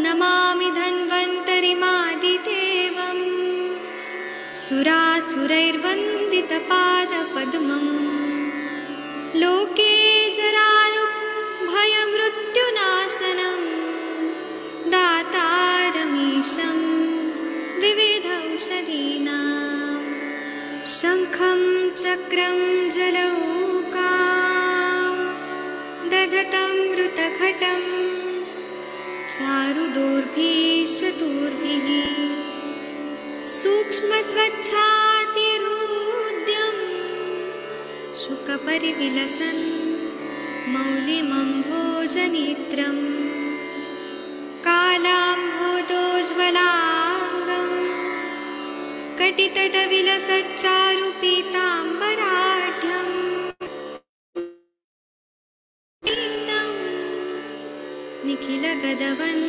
नमामि धन्वन्तरिमादिदेवम् सुरासुरैर्वन्दितपादपद्मम् लोके जरारुभयमृत्युनाशनम् दातारमीशं विविधौषधीनां शङ्खं चक्रं जलौकां दधतं मृतघटं चारुदोर्भिश्चतुर्भिः सूक्ष्मस्वच्छातिहृद्यं शुकपरिविलसन् मौलिमम्भोजनेत्रम् कालाम्भोदोज्ज्वलाङ्गं कटितटविलसच्चारुपीताम्बराढ्यं निखिलगदवन्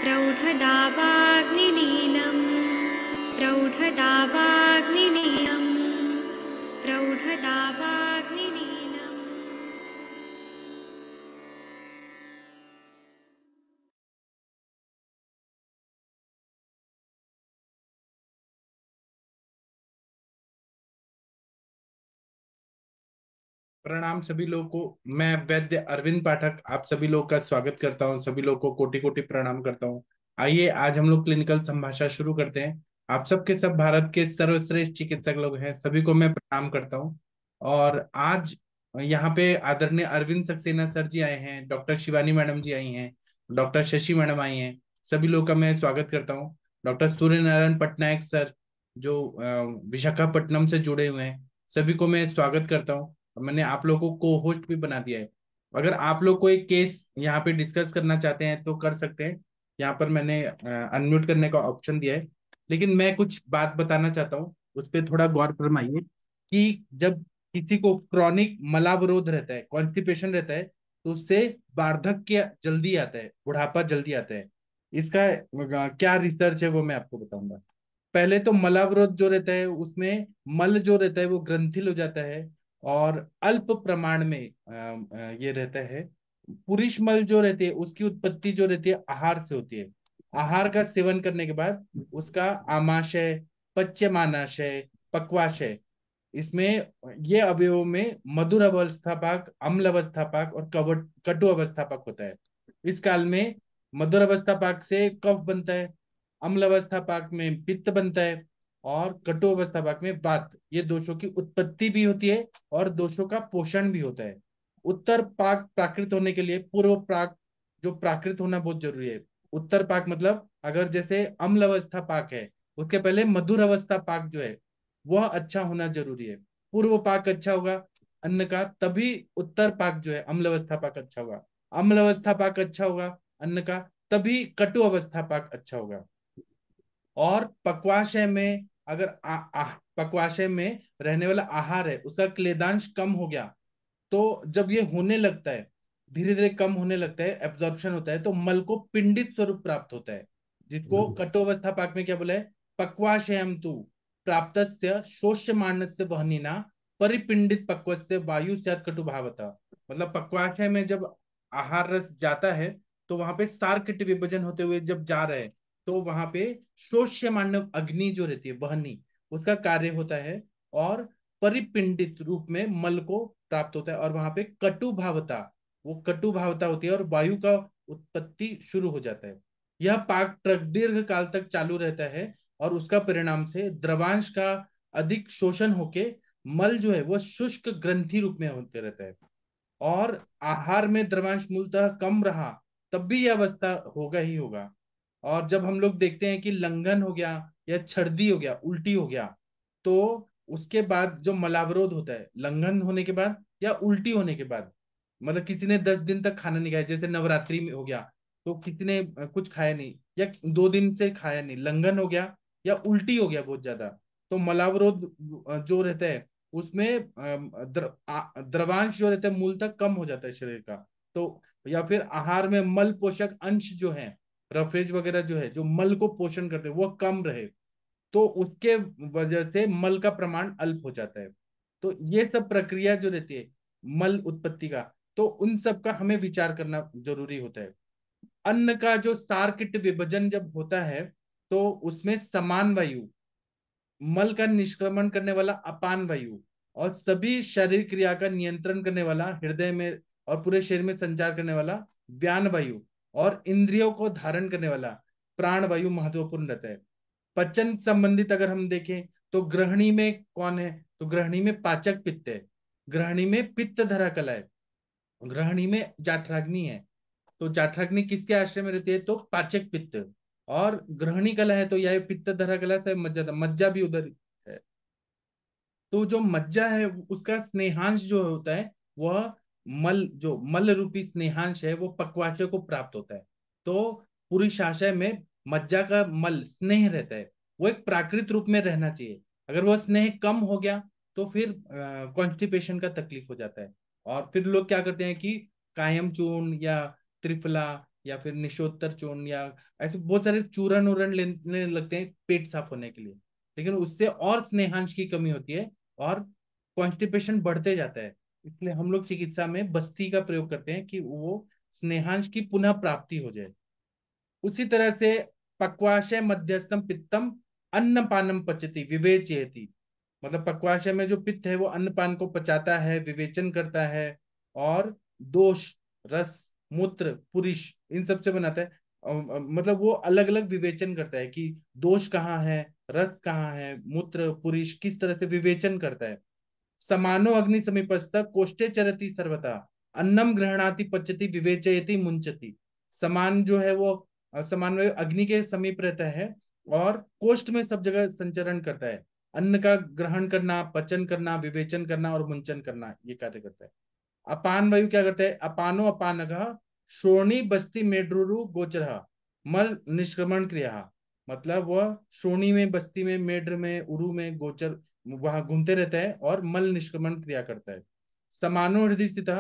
प्रौढदावाग्निलीलं प्रौढदावाग्निलीलं प्रौढदावाग्निलीलम्। प्रणाम सभी लोगों को। मैं वैद्य अरविंद पाठक आप सभी लोग का स्वागत करता हूं। सभी लोगों को कोटि कोटि प्रणाम करता हूं। आइए आज हम लोग क्लिनिकल संभाषा शुरू करते हैं। आप सबके सब भारत के सर्वश्रेष्ठ चिकित्सक लोग हैं, सभी को मैं प्रणाम करता हूं। और आज यहाँ पे आदरणीय अरविंद सक्सेना सर जी आए हैं, डॉक्टर शिवानी मैडम जी आई हैं, डॉक्टर शशि मैडम आई हैं। सभी लोग का मैं स्वागत करता हूँ। डॉक्टर सूर्य नारायण पटनायक सर जो विशाखापट्टनम से जुड़े हुए हैं, सभी को मैं स्वागत करता हूँ। मैंने आप लोगों को होस्ट भी बना दिया है। अगर आप लोग कोई केस यहाँ पे डिस्कस करना चाहते हैं तो कर सकते हैं। यहाँ पर मैंने अनम्यूट करने का ऑप्शन दिया है। लेकिन मैं कुछ बात बताना चाहता हूँ, उस पर थोड़ा गौर फरमाइए कि जब किसी को क्रॉनिक मलावरोध रहता है, कॉन्स्टिपेशन रहता है, तो उससे वार्धक्य जल्दी आता है, बुढ़ापा जल्दी आता है। इसका क्या रिसर्च है वो मैं आपको बताऊंगा। पहले तो मलावरोध जो रहता है उसमें मल जो रहता है वो ग्रंथिल हो जाता है और अल्प प्रमाण में ये रहता है। पुरुष मल जो रहती है उसकी उत्पत्ति जो रहती है आहार से होती है। आहार का सेवन करने के बाद उसका आमाशय, पच्यमानाशय, पक्वाशय, इसमें ये अवयवों में मधुर अवस्थापक, अम्ल अवस्थापक और कवट कटु अवस्थापक होता है। इस काल में मधुर अवस्थापक से कफ बनता है, अम्ल अवस्थापक में पित्त बनता है और कटु अवस्थापक में वात। ये दोषों की उत्पत्ति भी होती है और दोषों का पोषण भी होता है। उत्तर पाक प्राकृत होने के लिए पूर्व पाक जो प्राकृत होना बहुत जरूरी है। उत्तर पाक मतलब अगर जैसे अम्ल अवस्था पाक है, उसके पहले मधुर अवस्था पाक जो है वह अच्छा होना जरूरी है। पूर्व पाक अच्छा होगा अन्न का, तभी उत्तर पाक जो है अम्ल अवस्था पाक अच्छा होगा। अम्ल अवस्था पाक अच्छा होगा अन्न का, तभी कटु अवस्था पाक अच्छा होगा। और पक्वाशय में अगर पक्वाशय में रहने वाला आहार है उसका क्लेदांश कम हो गया, तो जब ये होने लगता है, धीरे धीरे कम होने लगता है, एब्जॉर्प्शन होता है, तो मल को पिंडित स्वरूप प्राप्त होता है, जिसको कटोवस्था पाक में क्या बोला है, पक्वाशयम तु प्राप्तस्य शोष्यमाणस्य वहनिना परिपिंडित पक्वस्य वायु स्यात् कटु भावता। मतलब पक्वाशय में जब आहार रस जाता है तो वहां पे सार्कट विभाजन होते हुए जब जा रहे हैं, तो वहां पे शोष्यमाण अग्नि जो रहती है वहनी, उसका कार्य होता है और परिपिंडित रूप में मल को प्राप्त होता है और वहां पे कटु भावता, वो कटु भावता होती है और वायु का उत्पत्ति शुरू हो जाता है। यह पाक दीर्घ काल तक चालू रहता है और उसका परिणाम से द्रवांश का अधिक शोषण होके मल जो है वो शुष्क ग्रंथि रूप में होते रहता है। और आहार में द्रवांश मूलतः कम रहा तब भी यह अवस्था होगा ही होगा। और जब हम लोग देखते हैं कि लंघन हो गया या छर्दी हो गया, उल्टी हो गया, तो उसके बाद जो मलावरोध होता है लंघन होने के बाद या उल्टी होने के बाद, मतलब किसी ने 10 दिन तक खाना नहीं खाया, जैसे नवरात्रि में हो गया, तो किसी ने कुछ खाया नहीं या 2 दिन से खाया नहीं, लंघन हो गया या उल्टी हो गया बहुत ज्यादा, तो मलावरोध जो रहता है उसमें द्रवांश जो रहता है मूलतः कम हो जाता है शरीर का। तो या फिर आहार में मल पोषक अंश जो है, रफेज वगैरह जो है जो मल को पोषण करते हैं, वो कम रहे, तो उसके वजह से मल का प्रमाण अल्प हो जाता है। तो ये सब प्रक्रिया जो रहती है मल उत्पत्ति का, तो उन सब का हमें विचार करना जरूरी होता है। अन्न का जो सारकिट विभाजन जब होता है तो उसमें समान वायु, मल का निष्क्रमण करने वाला अपान वायु, और सभी शारीरिक क्रिया का नियंत्रण करने वाला हृदय में और पूरे शरीर में संचार करने वाला व्यान वायु, और इंद्रियों को धारण करने वाला प्राण वायु महत्वपूर्ण रहता है। पचन संबंधित अगर हम देखें तो गृहिणी में कौन है, तो गृहिणी में पाचक पित्त है, गृहिणी में पित्त धरा कला है, गृहिणी में जाठराग्नि है। तो जाठराग्नि किसके आश्रय में रहती है, तो पाचक पित्त। और गृहिणी कला है तो यह पित्त धरा कला से मज्जा, मज्जा भी उधर है। तो जो मज्जा है उसका स्नेहांश जो होता है वह मल, जो मल रूपी स्नेहांश है वो पक्वाशय को प्राप्त होता है। तो पूरी शाशय में मज्जा का मल स्नेह रहता है, वो एक प्राकृत रूप में रहना चाहिए। अगर वह स्नेह कम हो गया तो फिर कॉन्स्टिपेशन का तकलीफ हो जाता है। और फिर लोग क्या करते हैं कि कायम चूर्ण या त्रिफला या फिर निशोत्तर चूर्ण या ऐसे बहुत सारे चूर्ण उरण लेने लगते हैं पेट साफ होने के लिए, लेकिन उससे और स्नेहांश की कमी होती है और कॉन्स्टिपेशन बढ़ते जाता है। इसलिए हम लोग चिकित्सा में बस्ती का प्रयोग करते हैं कि वो स्नेहांश की पुनः प्राप्ति हो जाए। उसी तरह से पक्वाशय मध्यस्थम पित्तम अन्नपानम पचती विवेचयति, मतलब पक्वाशय में जो पित्त है वो अन्नपान को पचाता है, विवेचन करता है, और दोष, रस, मूत्र, पुरुष, इन सब से बनाता है। मतलब वो अलग अलग विवेचन करता है कि दोष कहाँ है, रस कहाँ है, मूत्र पुरुष किस तरह से विवेचन करता है। समानो अग्नि समीपस्थ कोष्ठे चरति सर्वथा, अन्नम गृहणाति पचति विवेचयति मुंचति। समान जो है वो समान वायु अग्नि के समीप रहता है और कोष्ठ में सब जगह संचरण करता है। अन्न का ग्रहण करना, पचन करना, विवेचन करना और मुंचन करना ये कार्य करता है। अपान वायु क्या करता है, अपानो अपानगः श्रोणी बस्ती मेड्रुरु गोचरः मल निष्क्रमण क्रिया, मतलब वह श्रोणी में, बस्ती में, मेड्र में, उरु में, गोचर वहां घूमते रहता है और मल निष्क्रमण क्रिया करता है। समानो हृदय स्थित,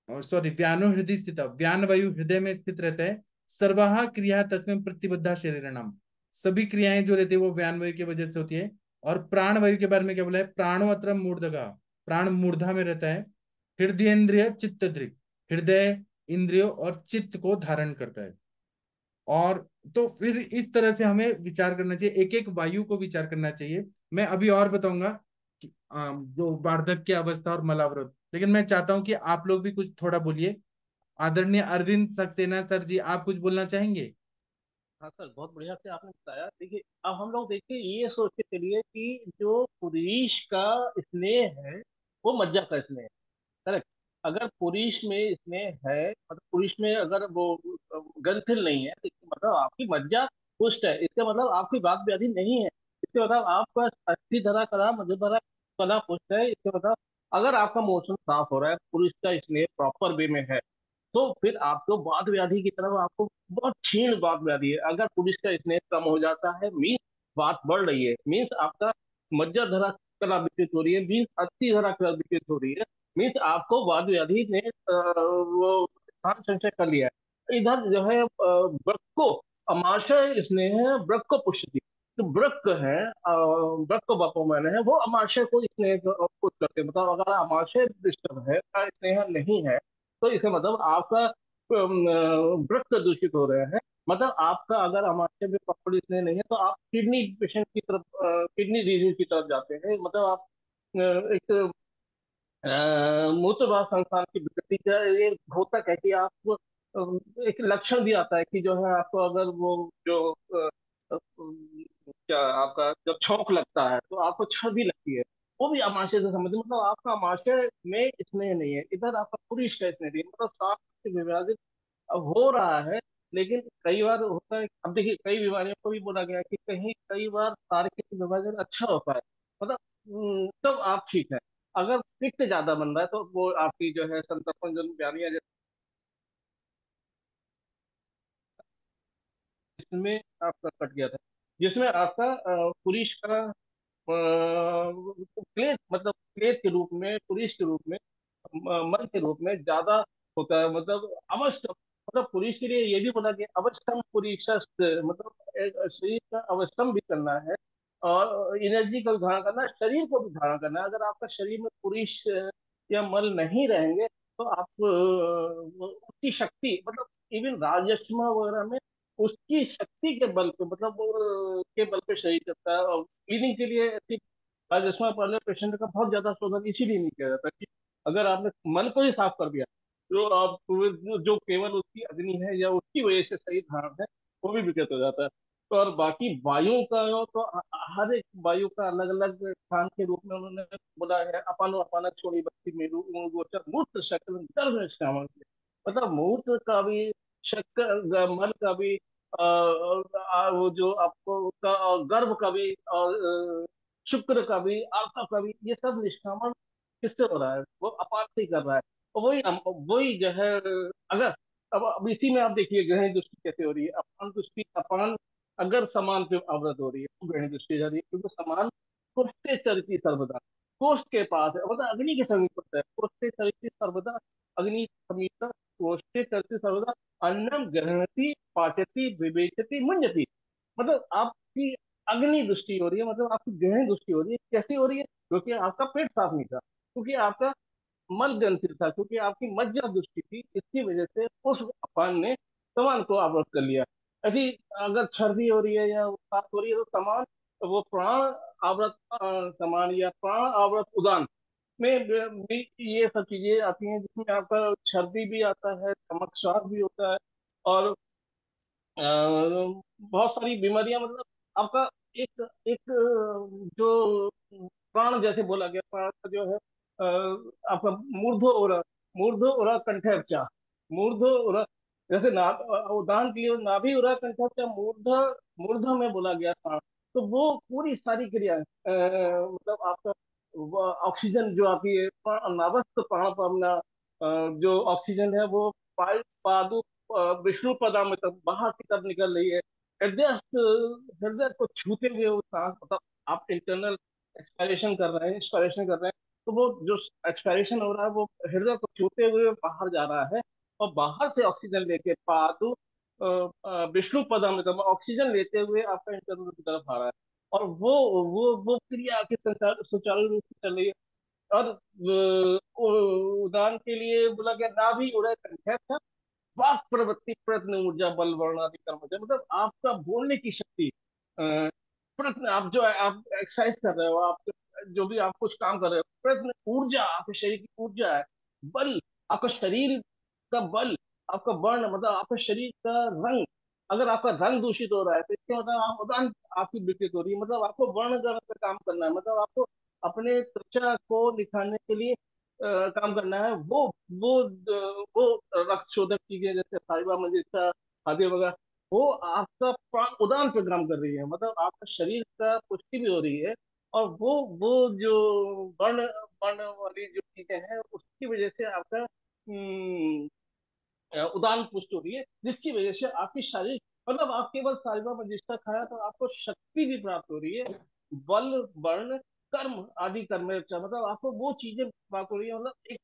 सॉरी व्यानो हृदय स्थित, व्यान वायु हृदय में स्थित रहता है। सर्वाहा क्रिया तस्में प्रतिबद्धा शरीर नाम, सभी क्रियाएं जो रहती है वो व्यान वायु की वजह से होती है। और प्राण वायु के बारे में क्या बोला है, प्राणो अत्र मूर्धगा, प्राण मूर्धा में रहता है। हृदयेन्द्रिय चित्त दृक्, हृदय इंद्रियों और चित्त को धारण करता है। और तो फिर इस तरह से हमें विचार करना चाहिए, एक एक वायु को विचार करना चाहिए। मैं अभी और बताऊंगा कि जो वार्धक्य अवस्था और मलावरोध, लेकिन मैं चाहता हूं कि आप लोग भी कुछ थोड़ा बोलिए। आदरणीय अरविंद सक्सेना सर जी, आप कुछ बोलना चाहेंगे? हाँ सर, बहुत बढ़िया से आपने बताया। देखिए, अब हम लोग देखिए ये सोच के चलिए कि जो पुरुष का स्नेह है वो मज्जा का स्नेह है। करेक्ट। अगर पुरुष में स्नेह है, मतलब पुरुष में अगर वो ग्रंथिल नहीं है, तो इसका मतलब आपकी मज्जा पुष्ट है, इसका मतलब आपकी वात व्याधि नहीं है, इसका मतलब आपका अस्थि धरा कला मध्य धरा कला पुष्ट है। इसका मतलब अगर आपका मोशन साफ हो रहा है, पुरुष का स्नेह प्रॉपर वे में है, तो फिर आपको वात व्याधि की तरफ आपको बहुत क्षीण वात व्याधि है। अगर पुरुष का स्नेह कम हो जाता है मीन्स वात बढ़ रही है, मीन्स आपका मज्जा धरा कला विकृत हो रही है, मीन्स अस्थि धरा कला विकृत हो रही है, मीन्स आपको वात व्याधि ने वो स्थान संचय कर लिया है। इधर जो है वृक्क को अमाशय स्नेह है, वृक्क को पुष्टि, तो वृक्क है वृक्क बपोमन है, वो अमाशय को स्नेह पुष्ट करते हैं। मतलब अगर अमाशय डिस्टर्ब है, स्नेह नहीं है, तो इसका मतलब आपका वृक्क दूषित हो रहे हैं। मतलब आपका अगर हमारे में प्रॉपर इसलिए नहीं है, तो आप किडनी पेशेंट की तरफ, किडनी डिजीज की तरफ जाते हैं। मतलब आप एक मूत्रवात संस्थान की विकृति का ये घोतक है कि आपको एक लक्षण भी आता है कि जो है आपको अगर वो जो क्या आपका जब छौंक लगता है तो आपको छड़ भी लगती है, वो भी अमाशय से संबंधित। मतलब आपका अमाशय में स्नेह नहीं है, इधर आपका पुरुष का स्नेह नहीं है, मतलब साफ से विभाजित अब हो रहा है। लेकिन कई बार होता है, अब देखिए कई बीमारियों को भी बोला गया है कि कहीं कई बार तार्किक विभाजन अच्छा होता है, मतलब तब आप ठीक है। अगर पित्त ज्यादा बन रहा है तो वो आपकी जो है संतर्पण जो बीमारियां जिसमें आपका कट गया था, जिसमें आपका पुरुष का क्लेश, मतलब क्लेश के रूप में, पुरुष के रूप में, मन के रूप में ज्यादा होता है। मतलब अवश्य, मतलब पुरुष के लिए ये भी बोला गया अवश्यम पुरुष, मतलब शरीर का अवश्यम भी करना है और एनर्जी का भी धारण करना है, शरीर को भी धारण करना है। अगर आपका शरीर में पुरुष या मल नहीं रहेंगे तो आप उसकी शक्ति, मतलब इवन राजस्मा वगैरह में उसकी शक्ति के बल पे, मतलब के बल पे शरीर चलता है। और क्लीनिंग के लिए ऐसी राजस्मा वाले पेशेंट का बहुत ज्यादा शोधन इसीलिए नहीं किया जाता कि अगर आपने मन को ही साफ कर दिया, जो आप जो केवल उसकी अग्नि है या उसकी वजह से सही धारण है, वो भी विकृत हो जाता है। तो और बाकी वायु का तो हर एक वायु का अलग अलग स्थान के रूप में उन्होंने बोला है। अपानो अपान छोड़ी बत्ती मेरु गोचर मूत्र शक्ल गर्भ निष्कामन। मतलब मूत्र का भी, शक्कर मल का भी, वो जो आपको उसका, और गर्भ का भी, और शुक्र का भी, आल्फा का भी, ये सब निष्कामन किससे हो रहा है? वो अपान से ही कर रहा है। और वही जो है, अगर अब इसी में आप देखिए ग्रहण दृष्टि कैसे हो रही है। अपान दृष्टि, अपान अगर समान पे अवरत हो रही है तो ग्रहण दृष्टि जा रही है, क्योंकि समान कोष्ठे चरती सर्वदा, कोष्ठ के पास है, मतलब अग्नि के समीप होता है। कोष्ठे चरती सर्वदा, अग्नि समीप, कोष्ठे चरती सर्वदा, अन्नम ग्रहणति पाचति विवेचति मुंजति। मतलब आपकी अग्नि दृष्टि हो रही है, मतलब आपकी ग्रहण दृष्टि हो रही है। कैसे हो रही है? क्योंकि आपका पेट साफ नहीं था, क्योंकि आपका मल ग्रंथि था, क्योंकि आपकी मज्जा दृष्टि थी, इसकी वजह से उस अपान ने समान को आवृत कर लिया। यदि अगर छर्दी हो रही है या साफ हो रही है तो समान, वो प्राण आवृत समान या प्राण आवृत उदान में भी ये सब चीजें आती हैं, जिसमें आपका छर्दी भी आता है, चमक श्वास भी होता है, और बहुत सारी बीमारियां, मतलब आपका एक एक जो प्राण जैसे बोला गया, प्राण का जो है आपका मूर्धो ओरा, मूर्धो ओरा कंठेरचा, मूर्धो ओरा, जैसे ना उदाहरण के लिए नाभि ओरा कंठेरचा मूर्ध, मूर्ध में बोला गया प्राण। तो वो पूरी सारी क्रिया मतलब आपका ऑक्सीजन जो आती है नाभस्थ प्राण पावना, जो ऑक्सीजन है वो पादु विष्णु पदामृतम बाहर की तरफ निकल रही है। हृदय हृदय को छूते हुए वो सांस, मतलब आप इंटरनल एक्सपायरेशन कर रहे हैं, इंस्पायरेशन कर रहे हैं, तो वो जो एक्सपायरेशन हो रहा है वो हृदय को छूते हुए बाहर जा रहा है। और बाहर से ऑक्सीजन लेके पादु विष्णु पदामृतम ऑक्सीजन लेते हुए आपका इंटरनल की तरफ आ रहा है। और वो क्रिया आपके सुचारू रूप से चल रही है। और उदाहरण के लिए बोला गया नाभि उदय कंठस्थ वाक प्रवृत्ति प्रयत्न ऊर्जा बल वर्ण आदि कर्म से, मतलब आपका बोलने की शक्ति, प्रयत्न, आप जो है आप एक्सरसाइज कर रहे हो, आप जो भी आप कुछ काम कर रहे हो, प्रयत्न ऊर्जा, आपके शरीर की ऊर्जा है। बल, आपका शरीर का बल, आपका वर्ण मतलब आपका शरीर का रंग, अगर आपका रंग दूषित हो रहा है तो इसका मतलब आप उदान आपकी विकृत हो रही है। मतलब आपको वर्ण गण पे काम करना है, मतलब आपको अपने त्वचा को निखारने के लिए काम करना है। वो रक्त शोधक चीजें जैसे फाइबर मजिस्टा आदि वगैरह, वो आपका प्राण उदान पे काम कर रही है, मतलब आपका शरीर का पुष्टि भी हो रही है। और वो जो वर्ण वर्ण वाली जो चीजें हैं उसकी वजह से आपका उदान पुष्ट हो रही है, जिसकी वजह से आपकी शारीरिक, मतलब आप केवल साइबा मजिस्टा खाया तो आपको शक्ति भी प्राप्त हो रही है। बल वर्ण कर्म आदि कर्म में अच्छा, मतलब आपको वो चीजें प्राप्त हो रही है। मतलब एक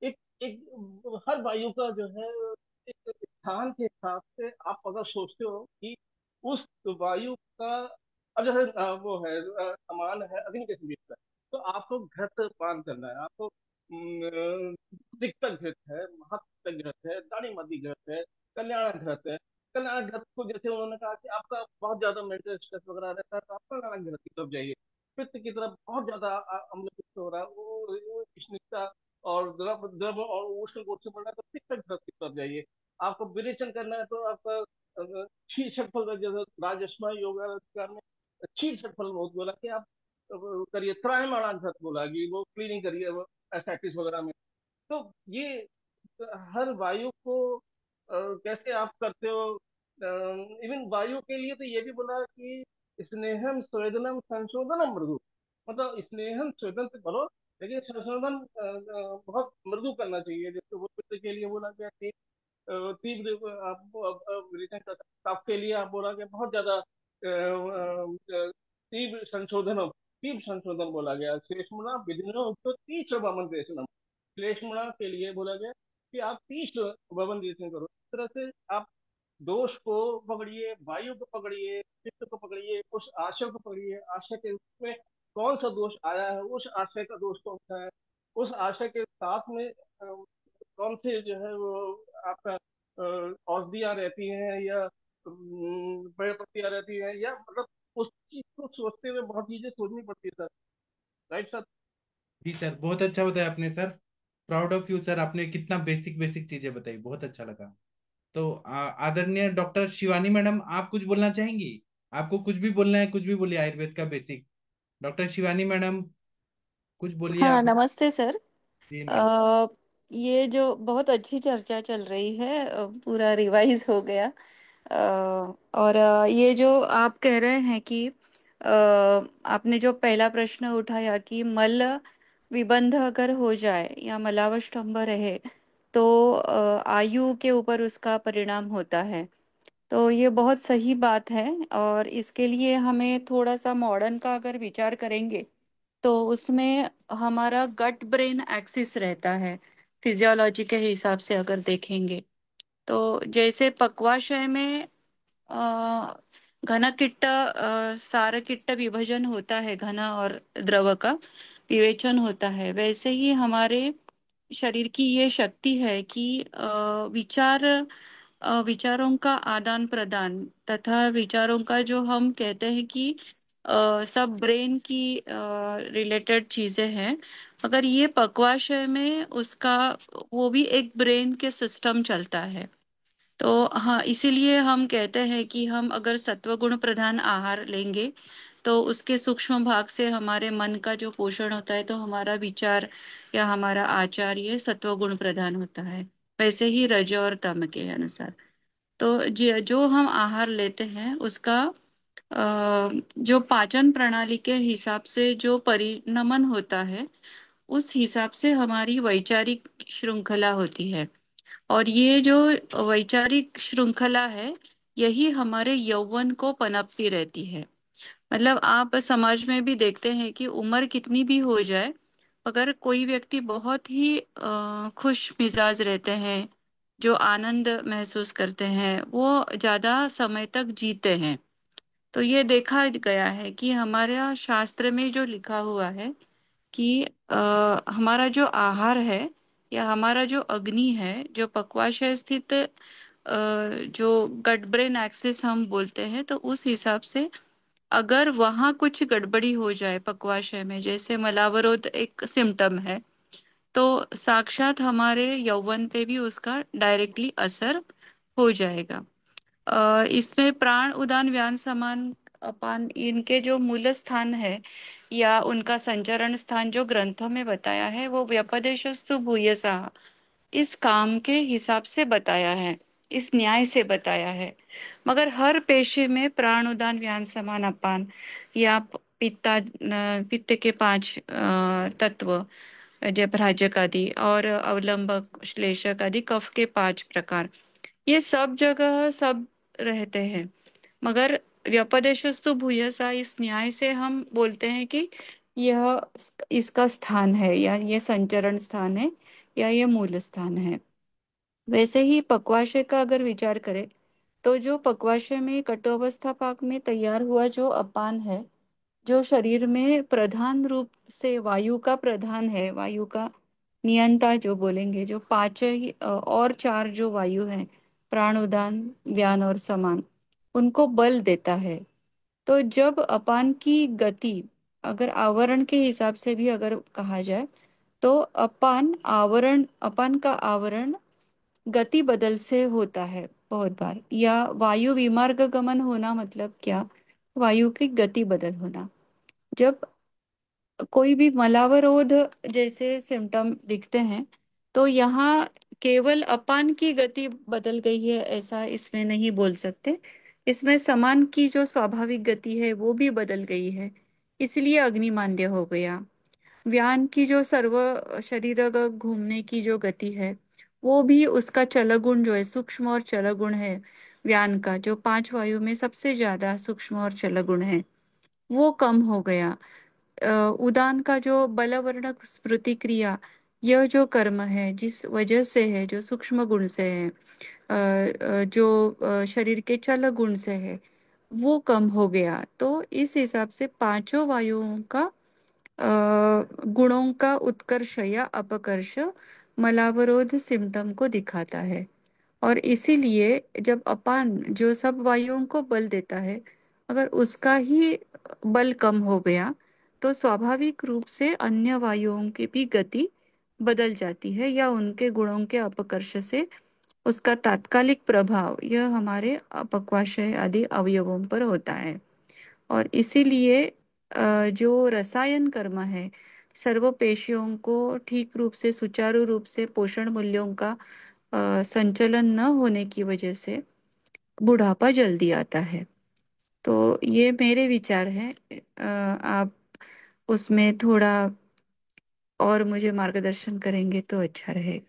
एक एक हर वायु का जो है एक स्थान के हिसाब से आप अगर सोचते हो कि उस वायु का, अब जैसे वो है समान है अग्नि के समीप का, तो आपको घृत पान करना है। आपको दिक्कत घृत है, महत्व घृत है, दानी मध्य घृत है, कल्याण घृत है। कल्याण घृत को जैसे उन्होंने कहा कि आपका बहुत ज्यादा मेंटल स्ट्रेस वगैरह रहता है तो आप कल्याण घृत की तरफ जाइए। पित्त की तरफ बहुत ज्यादा अम्ल पित्त हो रहा है, वो कृष्णिकता और द्रव द्रव और उष्ण को से बढ़ना, तो पित्त घृत की तरफ जाइए। आपको विरेचन करना है तो आपका क्षीर फल, जैसे राजस्मा योग में क्षीर फल बहुत बोला कि आप करिए। त्रायमाण घृत बोला कि वो क्लीनिंग करिए एसाइटिस वगैरह में। तो ये हर वायु को कैसे आप करते हो। इवन वायु के लिए तो ये भी बोला कि स्नेहम स्वेदनम संशोधनम मृदु, मतलब स्नेहम स्वेदन से करो, लेकिन संशोधन बहुत मृदु करना चाहिए। जैसे वो पित्त के लिए बोला गया कि तीव्र आप विरेचन कर सकते, आपके लिए आप बोला गया बहुत ज्यादा तीव्र संशोधन, तीव्र संशोधन बोला गया। श्लेष्मणा विधिनो तो तीव्र वमन देशनम, श्लेष्मणा के लिए बोला गया कि आप तीव्र वमन देशन करो। इस तरह से आप दोष को पकड़िए, वायु को पकड़िए, चित्त को पकड़िए, उस आशय को पकड़िए। आशय के उसमें कौन सा दोष आया है, उस आशय का दोष कौन सा है, उस आशय के साथ में कौन से जो है वो आपका औषधियाँ रहती हैं या पेड़ पत्तियाँ रहती हैं, या मतलब उस चीज को सोचते हुए बहुत चीजें सोचनी पड़ती है सर। Right sir. जी सर, बहुत अच्छा बताया आपने sir. Proud of you sir, आपने कितना बेसिक बेसिक चीजें बताई, बहुत अच्छा लगा। तो आदरणीय डॉक्टर शिवानी मैडम, आप कुछ बोलना चाहेंगी? आपको कुछ भी बोलना है, कुछ भी बोलिए, आयुर्वेद का बेसिक। डॉक्टर शिवानी मैडम, कुछ बोलिए हाँ, आप। नमस्ते सर। जी नमस्ते। अ, ये जो बहुत अच्छी चर्चा चल रही है, पूरा रिवाइज हो गया। और ये जो आप कह रहे हैं कि आपने जो पहला प्रश्न उठाया कि मल विबंध अगर हो जाए या मलावष्टंभ रहे तो आयु के ऊपर उसका परिणाम होता है। तो ये बहुत सही बात है, और इसके लिए हमें थोड़ा सा मॉडर्न का अगर विचार करेंगे तो उसमें हमारा गट ब्रेन एक्सिस रहता है। फिजियोलॉजी के हिसाब से अगर देखेंगे तो जैसे पक्वाशय में अ, घन किट्ट सार किट्ट विभाजन होता है, घन और द्रव का विवेचन होता है, वैसे ही हमारे शरीर की ये शक्ति है कि विचारों का आदान प्रदान तथा विचारों का जो हम कहते हैं कि सब ब्रेन की रिलेटेड चीजें हैं। अगर ये पक्वाशय में उसका वो भी एक ब्रेन के सिस्टम चलता है। तो हाँ, इसीलिए हम कहते हैं कि हम अगर सत्व गुण प्रधान आहार लेंगे तो उसके सूक्ष्म भाग से हमारे मन का जो पोषण होता है, तो हमारा विचार या हमारा आचार ये सत्व गुण प्रधान होता है। वैसे ही रज और तम के अनुसार तो जो हम आहार लेते हैं उसका जो पाचन प्रणाली के हिसाब से जो परिणमन होता है, उस हिसाब से हमारी वैचारिक श्रृंखला होती है। और ये जो वैचारिक श्रृंखला है, यही हमारे यौवन को पनपती रहती है। मतलब आप समाज में भी देखते हैं कि उम्र कितनी भी हो जाए, अगर कोई व्यक्ति बहुत ही खुश मिजाज रहते हैं, जो आनंद महसूस करते हैं, वो ज्यादा समय तक जीते हैं। तो ये देखा गया है कि हमारे शास्त्र में जो लिखा हुआ है कि हमारा जो आहार है या हमारा जो अग्नि है, जो पक्वाशय स्थित जो गट ब्रेन एक्सिस हम बोलते हैं, तो उस हिसाब से अगर वहां कुछ गड़बड़ी हो जाए पक्वाशय में, जैसे मलावरोध एक सिम्टम है, तो साक्षात हमारे यौवन पे भी उसका डायरेक्टली असर हो जाएगा। इसमें प्राण उदान व्यान समान अपान, इनके जो मूल स्थान है या उनका संचरण स्थान जो ग्रंथों में बताया है, वो व्यपदेशस्तु भूयसा इस काम के हिसाब से बताया है, इस न्याय से बताया है। मगर हर पेशे में प्राण उदान व्यान समान अपान या पित्त के पांच तत्व, जयभ्राजक आदि और अवलंबक श्लेषक आदि कफ के पांच प्रकार, ये सब जगह सब रहते हैं। मगर व्यपदेशस्तु भूयसा इस न्याय से हम बोलते हैं कि यह इसका स्थान है या ये संचरण स्थान है या ये मूल स्थान है। वैसे ही पक्वाशय का अगर विचार करें तो जो पक्वाशय में कटोवस्था पाक में तैयार हुआ जो अपान है, जो शरीर में प्रधान रूप से वायु का प्रधान है, वायु का नियंता जो बोलेंगे, जो पांच और चार जो वायु हैं, प्राण उदान व्यान और समान, उनको बल देता है। तो जब अपान की गति अगर आवरण के हिसाब से भी अगर कहा जाए तो अपान का आवरण गति बदल से होता है बहुत बार, या वायु विमार्ग गमन होना मतलब क्या, वायु की गति बदल होना। जब कोई भी मलावरोध जैसे सिम्टम दिखते हैं तो यहाँ केवल अपान की गति बदल गई है ऐसा इसमें नहीं बोल सकते। इसमें समान की जो स्वाभाविक गति है वो भी बदल गई है, इसलिए अग्निमांद्य हो गया। व्यान की जो सर्व शरीर घूमने की जो गति है, वो भी उसका चलगुण जो है, सूक्ष्म और चलगुण है व्यान का, जो पांच वायु में सबसे ज्यादा सूक्ष्म और चलगुण है, वो कम हो गया। उदान का जो बलवर्णक स्मृति क्रिया, यह जो कर्म है जिस वजह से है, जो सूक्ष्म गुण से है, जो शरीर के चल गुण से है, वो कम हो गया। तो इस हिसाब से पांचों वायुओं का गुणों का उत्कर्ष या अपकर्ष मलावरोध सिम्टम को दिखाता है। और इसीलिए जब अपान जो सब वायुओं को बल देता है, अगर उसका ही बल कम हो गया तो स्वाभाविक रूप से अन्य वायुओं की भी गति बदल जाती है, या उनके गुणों के अपकर्ष से उसका तात्कालिक प्रभाव यह हमारे अपक्वाशय आदि अवयवों पर होता है। और इसीलिए जो रसायन कर्म है, सर्व पेशियों को ठीक रूप से सुचारू रूप से पोषण मूल्यों का संचलन न होने की वजह से बुढ़ापा जल्दी आता है। तो ये मेरे विचार हैं। आप उसमें थोड़ा और मुझे मार्गदर्शन करेंगे तो अच्छा रहेगा।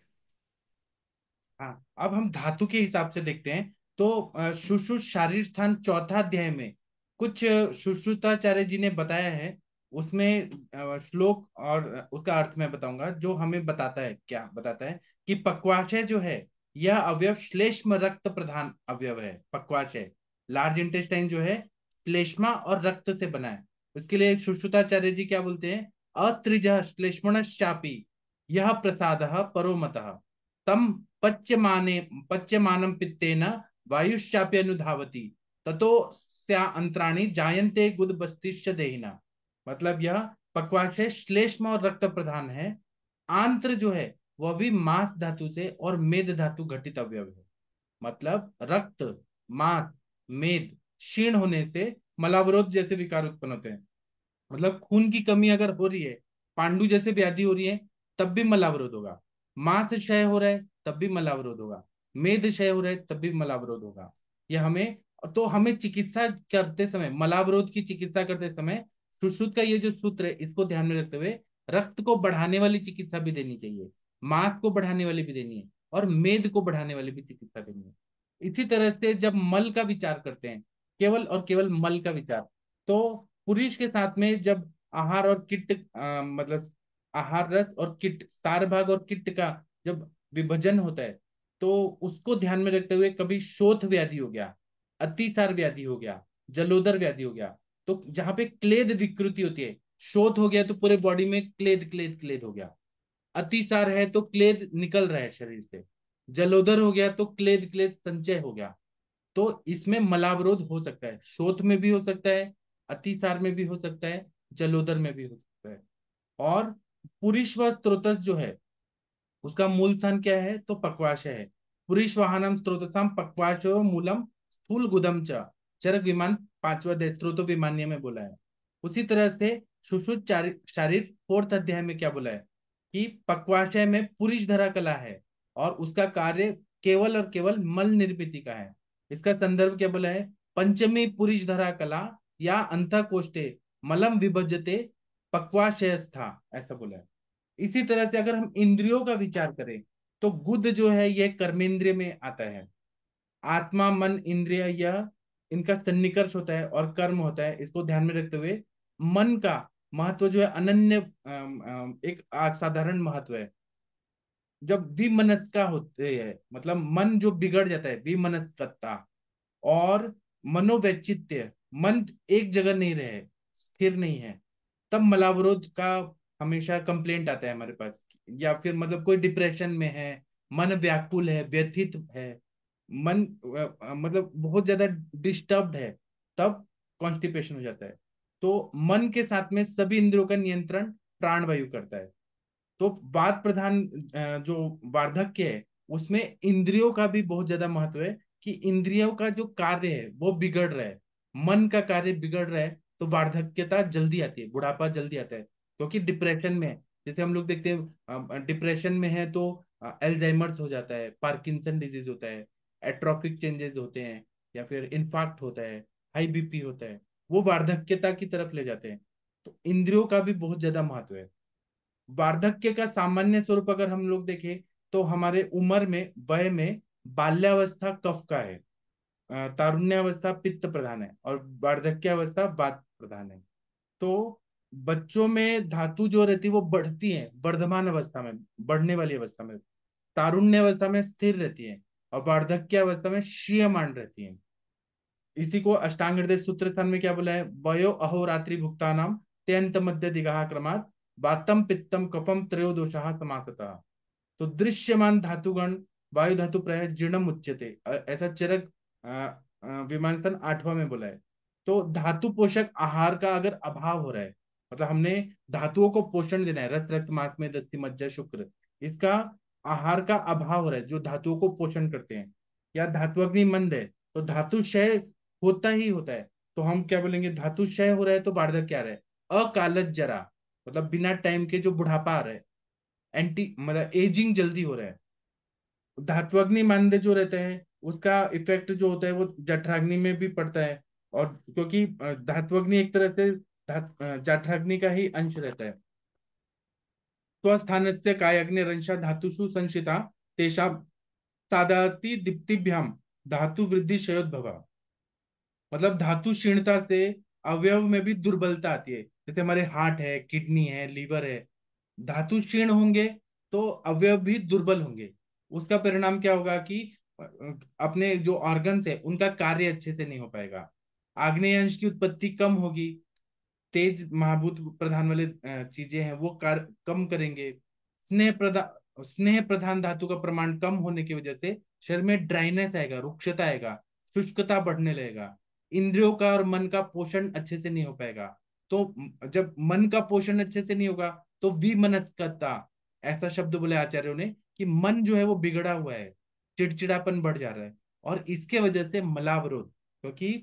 हाँ, अब हम धातु के हिसाब से देखते हैं। तो सुश्रुत शारीर स्थान चौथा अध्याय में कुछ सुश्रुताचार्य जी ने बताया है। उसमें श्लोक और उसका अर्थ मैं बताऊंगा, जो हमें बताता है, क्या बताता है कि पक्वाशय जो है यह अवयव श्लेष्म रक्त प्रधान अवयव है। पक्वाशय, लार्ज इंटेस्टाइन जो है, श्लेष्मा और रक्त से बना है। उसके लिए सुश्रुताचार्य जी क्या बोलते हैं, अस्त्रिज श्लेष्मणश्चापि यह प्रसाद परोमतः तम पच्यमानं पित्तेन वायुश्चापि अनुधावति ततो स्या अंतराणि जायन्ते गुदबस्तिश्च देहिना। मतलब यह पक्वाशय श्लेष्म और रक्त प्रधान है। आंत्र जो है वह भी मांस धातु से और मेद धातु घटित अवयव है। मतलब रक्त, मांस, मेद क्षीण होने से मलावरोध जैसे विकार उत्पन्न होते हैं। मतलब खून की कमी अगर हो रही है, पांडु जैसे व्याधि हो रही है, तब भी मलावरोध होगा। मांस क्षय हो रहा है तब भी मलावरोध होगा। मेद क्षय हो रहा है तब भी मलावरोध होगा। ये हमें, तो हमें चिकित्सा करते समय, मलावरोध की चिकित्सा करते समय सुश्रुत का ये जो सूत्र है इसको ध्यान में रखते हुए रक्त को बढ़ाने वाली चिकित्सा भी देनी चाहिए, मांस को बढ़ाने वाली भी देनी है, और मेद को बढ़ाने वाली भी चिकित्सा देनी है। इसी तरह से जब मल का विचार करते हैं, केवल और केवल मल का विचार, तो पुरुष के साथ में जब आहार और किट मतलब आहार रस और किट, सार भाग और किट का जब विभाजन होता है, तो उसको ध्यान में रखते हुए कभी शोथ व्याधि हो गया, अतिसार व्याधि हो गया, जलोदर व्याधि हो गया, तो जहां पे क्लेद विकृति होती है, शोथ हो गया तो पूरे बॉडी में क्लेद क्लेद क्लेद हो गया, अतिसार है तो क्लेद निकल रहा है शरीर से, जलोदर हो गया तो क्लेद क्लेद संचय हो गया। तो इसमें मलावरोध हो सकता है, शोथ में भी हो सकता है, अतिसार में भी हो सकता है, जलोदर में भी हो सकता है। और पुरुष व स्त्रोतस जो है उसका मूल स्थान क्या है, तो पक्वाशय है। पुरुष वाहनम स्त्रोतसाम पक्वाशयो मूलम स्थूल गुदम च, चरक विमान पांचवा अध्याय स्त्रोतो विमान्य में बोला है। उसी तरह से सुश्रुत शारीर फोर्थ अध्याय में क्या बोला है कि पक्वाशय में पुरुष धरा कला है और उसका कार्य केवल और केवल मल निर्मिति का है। इसका संदर्भ क्या बोला है, पंचमी पुरुष धरा कला या अंतः कोष्ठे मलम विभजते पक्वाशयस्था, ऐसा बोला है। इसी तरह से अगर हम इंद्रियों का विचार करें तो गुद जो है यह कर्मेंद्रिय में आता है। आत्मा, मन, इंद्रिय, यह इनका सन्निकर्ष होता है और कर्म होता है। इसको ध्यान में रखते हुए मन का महत्व जो है अनन्य, एक असाधारण महत्व है। जब विमनस्का होते हैं, मतलब मन जो बिगड़ जाता है, विमनस्कता और मनोवैचित्य, मन एक जगह नहीं रहे, स्थिर नहीं है, तब मलावरोध का हमेशा कंप्लेंट आता है हमारे पास। या फिर मतलब कोई डिप्रेशन में है, मन व्याकुल है, व्यथित है, मन मतलब बहुत ज्यादा डिस्टर्ब्ड है, तब कॉन्स्टिपेशन हो जाता है। तो मन के साथ में सभी इंद्रियों का नियंत्रण प्राणवायु करता है। तो बात प्रधान जो वार्धक्य है उसमें इंद्रियों का भी बहुत ज्यादा महत्व है कि इंद्रियों का जो कार्य है वो बिगड़ रहा है, मन का कार्य बिगड़ रहा है, तो वार्धक्यता जल्दी आती है, बुढ़ापा जल्दी आता है। क्योंकि डिप्रेशन में है, जैसे हम लोग देखते हैं डिप्रेशन में है तो एल्जाइमर्स हो जाता है, पार्किंसन डिजीज होता है, एट्रोफिक चेंजेस होते हैं, या फिर इन्फार्क्ट होता है, हाई बीपी होता है, वो वार्धक्यता की तरफ ले जाते हैं। तो इंद्रियों का भी बहुत ज्यादा महत्व है। वार्धक्य का सामान्य स्वरूप अगर हम लोग देखें तो हमारे उम्र में, वय में, बाल्यावस्था कफ का है, तारुण्यावस्था पित्त प्रधान है, और वार्धक्यावस्था वात प्रधान है। तो बच्चों में धातु जो रहती है वो बढ़ती है वर्धमान अवस्था में, बढ़ने वाली अवस्था में, तारुण्य अवस्था में स्थिर रहती है, और वार्धक्य अवस्था में क्षीयमान रहती है। इसी को अष्टांग हृदय सूत्र स्थान में क्या बोला है, वयो अहोरात्रि भुक्तानाम त्यंत मध्य दिगाह क्रमात् वातम पित्तम कफम त्रयोदोषाः समासतः। तो दृश्यमान धातुगण वायु धातु प्राय जीर्णम उच्यते, ऐसा चरक विमानस्थान 8वां में बोला है। तो धातु पोषक आहार का अगर अभाव हो रहा है, मतलब हमने धातुओं को पोषण देना है, रक्त, रक्त मांस में दस्ती मज्जा शुक्र, इसका आहार का अभाव हो रहा है जो धातुओं को पोषण करते हैं, या धातु अग्नि मंद है, तो धातु क्षय होता ही होता है। तो हम क्या बोलेंगे, धातु क्षय हो रहा है तो वार्धक्य क्या आ रहा है, अकालज जरा, मतलब बिना टाइम के जो बुढ़ापा आ रहा है, एंटी मतलब एजिंग जल्दी हो रहा है। धात्वग्नि मंद जो रहते हैं उसका इफेक्ट जो होता है वो जठराग्नि में भी पड़ता है, और क्योंकि धात्वग्नि एक तरह से जठराग्नि का ही अंश रहता है। स्वस्थानस्य कायाग्निरंशा धातुषु संशिता तेषां तादाति दीप्तिभ्याम धातु वृद्धि क्षयोद्भवा। मतलब धातु क्षीणता से अवयव में भी दुर्बलता आती है, जैसे हमारे हार्ट है, किडनी है, लीवर है, धातु क्षीण होंगे तो अवयव भी दुर्बल होंगे। उसका परिणाम क्या होगा कि अपने जो ऑर्गन्स है उनका कार्य अच्छे से नहीं हो पाएगा, आग्नेय अंश की उत्पत्ति कम होगी, तेज महाभूत प्रधान वाले चीजें हैं वो कार्य कम करेंगे, स्नेह प्रधान धातु का प्रमाण कम होने की वजह से शरीर में ड्राइनेस आएगा, रुक्षता आएगा, शुष्कता बढ़ने लगेगा, इंद्रियों का और मन का पोषण अच्छे से नहीं हो पाएगा। तो जब मन का पोषण अच्छे से नहीं होगा तो विमनस्कता, ऐसा शब्द बोले आचार्यों ने कि मन जो है वो बिगड़ा हुआ है, चिड़चिड़ापन बढ़ जा रहा है, और इसके वजह से मलावरोध, क्योंकि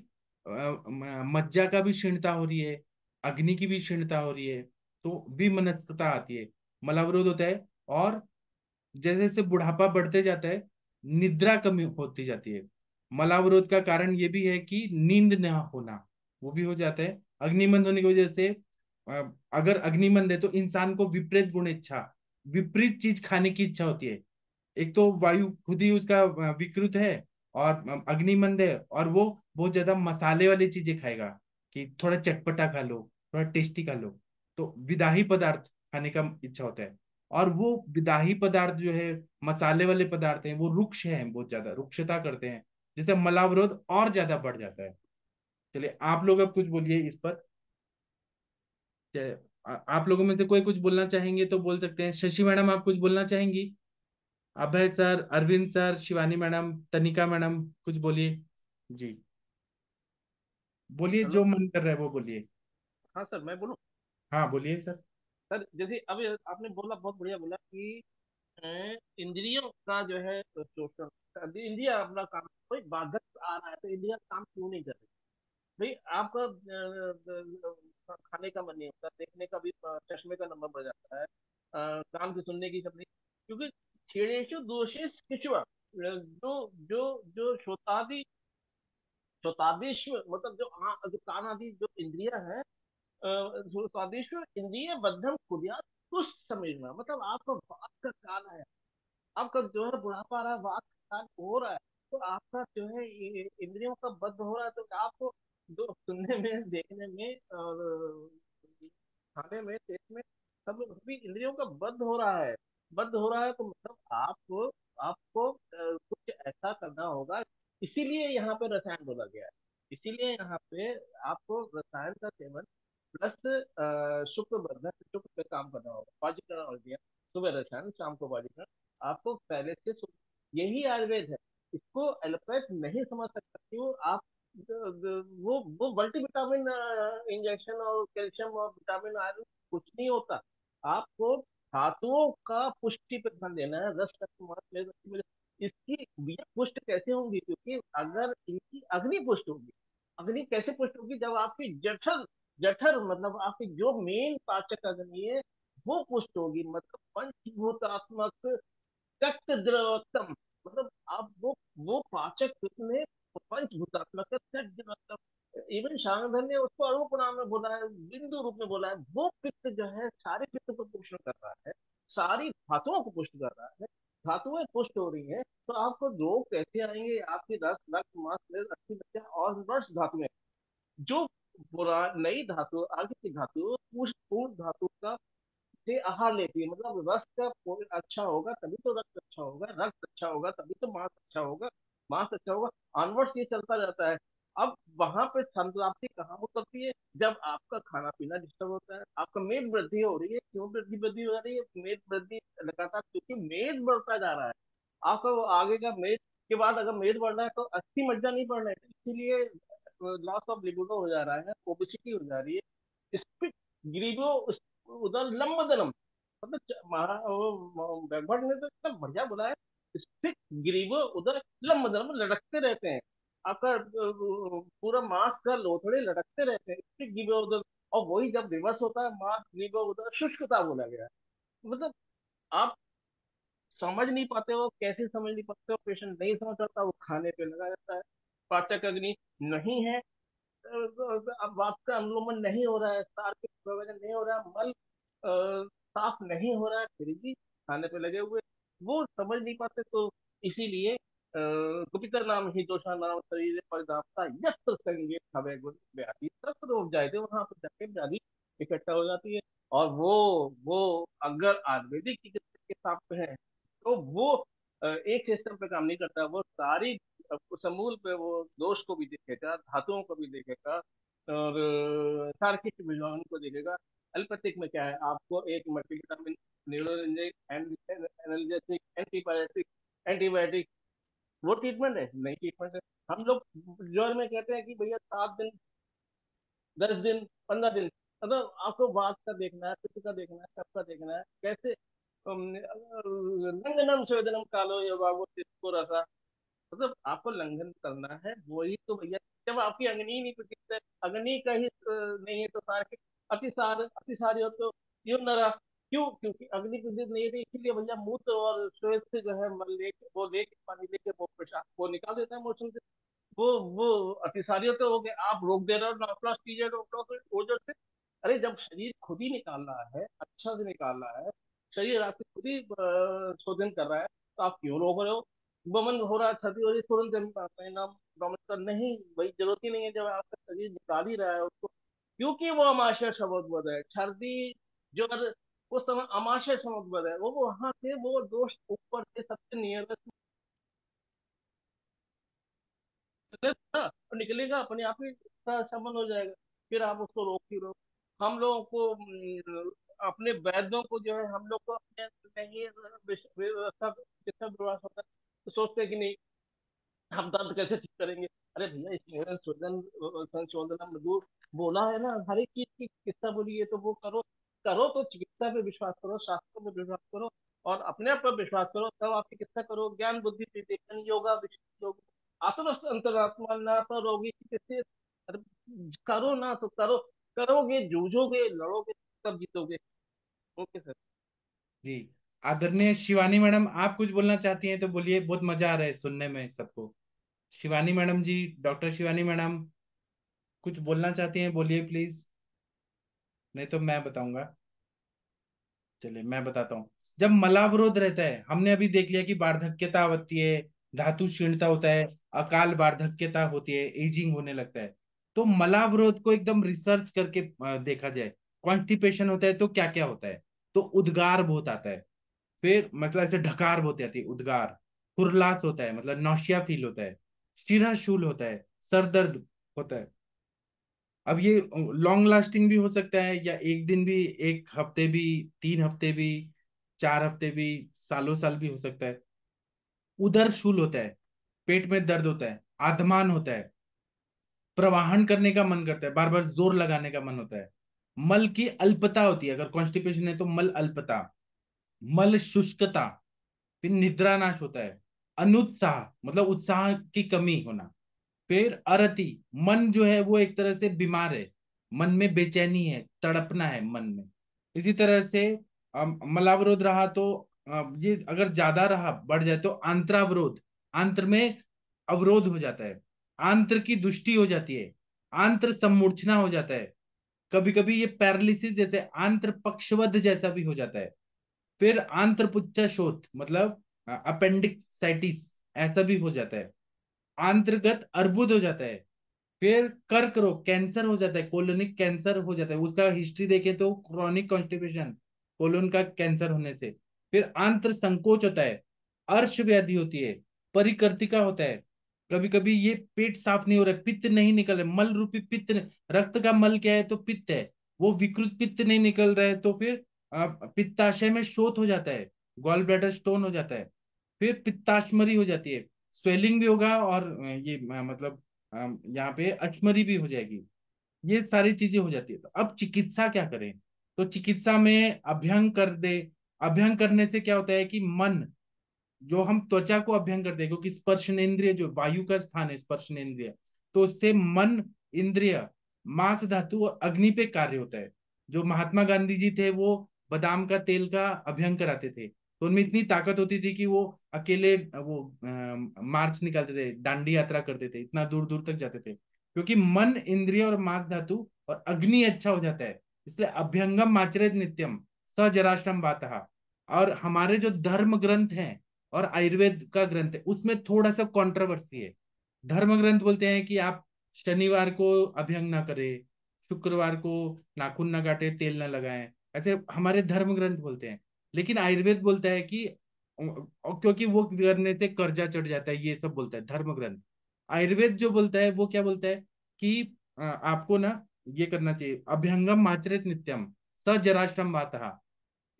मज्जा का भी क्षीणता हो रही है, अग्नि की भी क्षीणता हो रही है, तो विमनस्कता आती है, मलावरोध होता है, और जैसे जैसे बुढ़ापा बढ़ते जाता है निद्रा कमी होती जाती है। मलावरोध का कारण ये भी है कि नींद न होना, वो भी हो जाता है अग्निमंद होने की वजह से। अगर अग्निमंद है तो इंसान को विपरीत गुण इच्छा, विपरीत चीज खाने की इच्छा होती है। एक तो वायु खुद ही उसका विकृत है, और अग्निमंद है, और वो बहुत ज्यादा मसाले वाली चीजें खाएगा, कि थोड़ा चटपटा खा लो, थोड़ा टेस्टी खा लो, तो विदाही पदार्थ खाने का इच्छा होता है। और वो विदाही पदार्थ जो है, मसाले वाले पदार्थ हैं, वो रुक्ष हैं, बहुत ज्यादा रुक्षता करते हैं, जिससे मलावरोध और ज्यादा बढ़ जाता है। चलिए आप लोग अब कुछ बोलिए इस पर। आप लोगों में से कोई कुछ बोलना चाहेंगे तो बोल सकते हैं। शशि मैडम आप कुछ बोलना चाहेंगी? Abhay sir, Arvind sir, Shivani madam, Tanika madam, कुछ बोलिए जी। बोलिए, हेलो। जो मन कर रहा है वो बोलिए। हाँ सर, मैं बोलूँ? हाँ बोलिए सर। सर जैसे अभी आपने बोला, बहुत बढ़िया बोला कि अ, इंद्रियों का जो है शोषण, इंद्रिया अपना काम, कोई बाधक आ रहा है तो इंद्रिया काम क्यों नहीं कर रही? भाई आपका खाने का मन नहीं होता, देखने का भी चश्मे का नंबर बढ़ जाता है, कान की सुनने की सब नहीं, क्योंकि छेड़ेशु दोषेश किचुआ, जो जो जो श्रोतादि, श्रोतादिश्व मतलब जो कान आदि जो इंद्रिया है, स्वादिष्ट इंद्रिय बद्धम खुदिया तुष्ट समझना, मतलब आपको बात का काल है, आपका जो है बुढ़ापा आ रहा है, बात का काल हो रहा है, तो आपका जो है इंद्रियों का बद्ध हो रहा है, तो आपको जो सुनने में, देखने में और खाने में, टेस्ट में, सब सभी इंद्रियों का बद्ध हो रहा है। बद्ध हो रहा है तो मतलब आपको आपको कुछ ऐसा करना होगा। इसीलिए यहाँ पे रसायन बोला गया है, इसीलिए यहाँ पे आपको रसायन का सेवन प्लस शुक्र बंधन, शुक्र पे काम करना होगा, वाजीकरण और दिया, सुबह रसायन शाम को वाजीकरण, आपको पहले से यही आयुर्वेद है। इसको एलोपैथ नहीं समझ सकता, क्यों? आप वो मल्टीविटामिन इंजेक्शन और कैल्शियम और विटामिन आयरन कुछ नहीं होता। आपको धातुओं का पुष्टि पे ध्यान देना है, रस तत्व मांस मेद अस्थि मज्जा। इसकी ये पुष्ट कैसे होंगी? क्योंकि अगर इनकी अग्नि पुष्ट होगी, अग्नि कैसे पुष्ट होगी? जब आपकी जठर, जठर मतलब आपकी जो मेन पाचक अग्नि है वो पुष्ट होगी, मतलब पंचभूतात्मक रक्त द्रवोत्तम, मतलब आप वो पाचक में पंचभूतात्मक द्रवोत्तम, इवन शांगधर ने उसको अरूप नाम में बोला है, बिंदु रूप में बोला है। वो पित्त जो है सारे पित्त को पोषण कर रहा है, सारी धातुओं को पुष्ट कर रहा है, धातुएं पुष्ट हो रही है, तो आपको रोग कैसे आएंगे? आपकी रस, रक्त, मांस, मेद, अस्थि मज्जा और वर्ष धातुएं, जो नई धातु, आगे की धातु, पूर्ण धातु का से आहार लेती है, मतलब रस का अच्छा होगा तभी तो रक्त अच्छा होगा, रक्त अच्छा होगा तभी तो मांस अच्छा होगा, मांस अच्छा होगा, ऑनवर्ड्स ये चलता रहता है। अब वहां पे संप्राप्ति कहाँ उतरती है? जब आपका खाना पीना डिस्टर्ब होता है, आपका मेद वृद्धि हो रही है। क्यों वृद्धि वृद्धि हो रही है? मेद वृद्धि लगातार, क्योंकि मेद बढ़ता जा रहा है, आपका वो आगे का मेद के बाद अगर मेद बढ़ रहा है तो अस्थि मज्जा नहीं बढ़ रहा है, इसीलिए लॉस ऑफ लिबिडो हो जा रहा है, ओबेसिटी हो जा रही है, स्पिट ग्रीवो उधर लंबदनम, मतलब बैकवर्ड ने तो इतना बढ़िया बोला है, स्पिट ग्रीवो उधर लंबदनम, लटकते रहते हैं, आपका पूरा मांस का लोथड़े लटकते रहते हैं, स्पिट ग्रीवो उधर, और वही जब रिवर्स होता है मांस ग्रीवो उधर शुष्कता बोला गया है। मतलब आप समझ नहीं पाते हो, कैसे समझ नहीं पाते हो, पेशेंट नहीं समझ पाता, वो खाने पे लगा रहता है, पाचक अग्नि नहीं है, अब बात का अनुलोमन नहीं हो रहा है, सार के प्रवचन नहीं हो रहा है, मल साफ नहीं हो रहा है, फिर भी खाने पे लगे हुए, वो समझ नहीं पाते। तो इसीलिए कुपितर नाम ही दोषा नाम शरीर परिदापता यत्र संगे हवे गुण व्याधि तत्र रोग जाए थे, वहां पर जाके व्याधि इकट्ठा हो जाती है। और वो अगर आयुर्वेदिक चिकित्सा के साथ में है तो वो एक सिस्टम पे काम नहीं करता, वो सारी समूल पे वो दोष को भी देखेगा, धातुओं को भी देखेगा, और तार्किक विज्ञान को देखेगा। एलोपैथिक में क्या है, आपको एक multivitamin, neurologic, analgesic, antibiotic, antibiotic, वो ट्रीटमेंट है? नहीं ट्रीटमेंट है। हम लोग ज्वर में कहते हैं कि भैया 7 दिन, 10 दिन, 15 दिन, मतलब आपको बात का देखना है, पित्त का देखना है, कफ का देखना है, कैसे लंघनम स्वेदनम कालो ये बाबू इसको रसा, मतलब आपको लंघन करना है, वही तो भैया, जब आपकी अग्नि नहीं प्रतिष्ठित है, अग्नि का ही नहीं है तो सार के अतिसार, अतिसारी हो तो क्यों न रहा, क्यों? क्योंकि अग्नि प्रतिष्ठित नहीं है, इसीलिए भैया मूत्र और श्वेत से जो है मल लेके, वो लेके पानी लेके वो पेशाब वो निकाल देता है मोशन से, वो अतिसारियों तो हो गए, आप रोक दे रहे हो नॉपलास कीजिए ओजर से। अरे जब शरीर खुद ही निकाल रहा है, अच्छा से निकाल रहा है, शरीर आपसे खुद ही शोधन कर रहा है, तो आप क्यों रोक रहे हो? वमन हो रहा है, छठी हो रही है, तुरंत परिणाम डोमिनेटर नहीं, भाई जरूरत ही नहीं है, जब आपका शरीर निकाल ही रहा है उसको, क्योंकि वो अमाशय शब्द है, छर्दी जो उस समय अमाशय शब्द है, वो वहां से वो दोष ऊपर से सबसे नियरेस्ट ना, और निकलेगा अपने आप ही, संबंध हो जाएगा, फिर आप उसको रोक ही रहो। हम लोगों को अपने वैद्यों को जो है, हम लोग को अपने नहीं व्यवस्था चिकित्सा विभाग होता है, तो सोचते हैं कि नहीं हम दर्द कैसे ठीक करेंगे। अरे भैया इसमें संशोधन, संशोधन मजदूर बोला है ना, हर एक चीज की चिकित्सा बोली है, तो वो करो। करो तो चिकित्सा पे विश्वास करो, शास्त्रों पे विश्वास करो, और अपने आप पर विश्वास करो, तब आप चिकित्सा करो। ज्ञान बुद्धि विवेचन योगा विशिष्ट योग आत्मस्थ अंतरात्मा ना तो रोगी चिकित्सा। अरे करो ना तो करो, करोगे जूझोगे लड़ोगे तब जीतोगे। Okay sir. जी। आदरणीय शिवानी मैडम, आप कुछ बोलना चाहती हैं तो बोलिए, बहुत मजा आ रहा है सुनने में सबको। शिवानी मैडम जी, डॉक्टर शिवानी मैडम, कुछ बोलना चाहती हैं, बोलिए प्लीज, नहीं तो मैं बताऊंगा। चलिए मैं बताता हूँ। जब मलावरोध रहता है, हमने अभी देख लिया कि वार्धक्यता होती है, धातु क्षीणता होता है, अकाल वार्धक्यता होती है, एजिंग होने लगता है। तो मलावरोध को एकदम रिसर्च करके देखा जाए, कॉन्स्टिपेशन होता है तो क्या क्या होता है, तो उद्गार बहुत आता है, फिर मतलब ऐसे ढकार बहुत आती है, उद्गार, हुरलास होता है, मतलब नौशिया फील होता है, शिरा शूल होता है, सर दर्द होता है। अब ये लॉन्ग लास्टिंग भी हो सकता है, या एक दिन भी, एक हफ्ते भी, 3 हफ्ते भी, 4 हफ्ते भी, सालों साल भी हो सकता है। उदर शूल होता है, पेट में दर्द होता है, आधमान होता है, प्रवाहन करने का मन करता है, बार बार जोर लगाने का मन होता है, मल की अल्पता होती है, अगर कॉन्स्टिपेशन है तो मल अल्पता, मल शुष्कता, फिर निद्रा नाश होता है, अनुत्साह मतलब उत्साह की कमी होना, फिर अरति, मन जो है वो एक तरह से बीमार है, मन में बेचैनी है, तड़पना है मन में। इसी तरह से मलावरोध रहा तो ये अगर ज्यादा रहा, बढ़ जाए तो आंत्रावरोध, आंत्र में अवरोध हो जाता है, आंत्र की दुष्टि हो जाती है, आंत्र सम्मूर्छना हो जाता है, कभी कभी ये पैरालिसिस जैसे आंत्र पक्षवध जैसा भी हो जाता है, फिर आंत्रपुच्छ शोथ मतलब अपेंडिक्साइटिस ऐसा भी हो जाता है, आंतर्गत अर्बुद हो जाता है, फिर कर्क रोग कैंसर हो जाता है, कोलोनिक कैंसर हो जाता है, उसका हिस्ट्री देखे तो क्रॉनिक कॉन्स्टिपेशन, कोलोन का कैंसर होने से, फिर आंत्र संकोच होता है, अर्श व्याधि होती है, परिकर्तिका होता है, कभी कभी ये पेट साफ नहीं हो रहा है, पित्त नहीं निकल रहा है, मल रूपी पित्त, रक्त का मल क्या है तो पित्त है, वो विकृत पित्त नहीं निकल रहा है, तो फिर पित्ताशय में शोथ हो जाता है, गॉल ब्लैडर स्टोन हो जाता है, फिर पित्ताश्मरी हो जाती है, स्वेलिंग भी होगा, और ये मतलब यहाँ पे अश्मरी भी हो जाएगी। ये सारी चीजें हो जाती है। तो अब चिकित्सा क्या करें? तो चिकित्सा में अभ्यंग कर दे। अभ्यंग करने से क्या होता है कि मन, जो हम त्वचा को अभ्यंग करते हैं, क्योंकि स्पर्शनेंद्रिय जो वायु का स्थान है स्पर्शनेंद्रिय, तो उससे मन, इंद्रिय, मांस धातु और अग्नि पे कार्य होता है। जो महात्मा गांधी जी थे वो बादाम का तेल का अभ्यंग कराते थे, तो उनमें इतनी ताकत होती थी कि वो अकेले वो मार्च निकालते थे, दांडी यात्रा करते थे, इतना दूर दूर तक जाते थे, क्योंकि मन, इंद्रिय और मांस धातु और अग्नि अच्छा हो जाता है। इसलिए अभ्यंगम आचरेत नित्यम स जराश्रम वातः। और हमारे जो धर्म ग्रंथ हैं और आयुर्वेद का ग्रंथ है उसमें थोड़ा सा कंट्रोवर्सी है। धर्म ग्रंथ बोलते हैं कि आप शनिवार को अभ्यंग ना करें, शुक्रवार को नाखून ना काटे, तेल ना लगाएं, ऐसे हमारे धर्म ग्रंथ बोलते हैं। लेकिन आयुर्वेद बोलता है कि क्योंकि वो करने से कर्जा चढ़ जाता है, ये सब बोलता है धर्म ग्रंथ। आयुर्वेद जो बोलता है वो क्या बोलता है कि आपको ना ये करना चाहिए, अभ्यंगम आचरित नित्यम स जराश्रम वातः,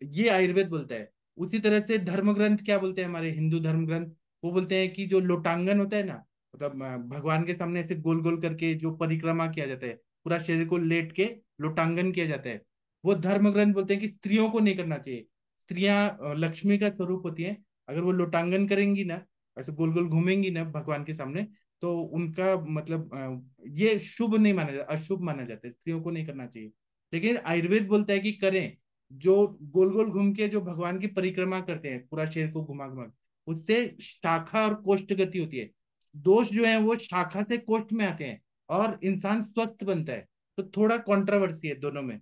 ये आयुर्वेद बोलता है। उसी तरह से धर्म ग्रंथ क्या बोलते हैं, हमारे हिंदू धर्म ग्रंथ, वो बोलते हैं कि जो लोटांगन होता है ना, मतलब भगवान के सामने ऐसे गोल गोल करके जो परिक्रमा किया जाता है, पूरा शरीर को लेट के लोटांगन किया जाता है, वो धर्म ग्रंथ बोलते हैं कि स्त्रियों को नहीं करना चाहिए। स्त्रियां लक्ष्मी का स्वरूप होती है, अगर वो लोटांगन करेंगी ना, ऐसे गोल गोल घूमेंगी ना भगवान के सामने, तो उनका मतलब ये शुभ नहीं माना जाता, अशुभ माना जाता है, स्त्रियों को नहीं करना चाहिए। लेकिन आयुर्वेद बोलता है कि करें। जो गोल गोल घूम के जो भगवान की परिक्रमा करते हैं पूरा शरीर को घुमा घुमा, उससे शाखा और कोष्ठ गति होती है। दोष जो है वो शाखा से कोष्ठ में आते हैं और इंसान स्वस्थ बनता है। तो थोड़ा कंट्रोवर्सी है दोनों में,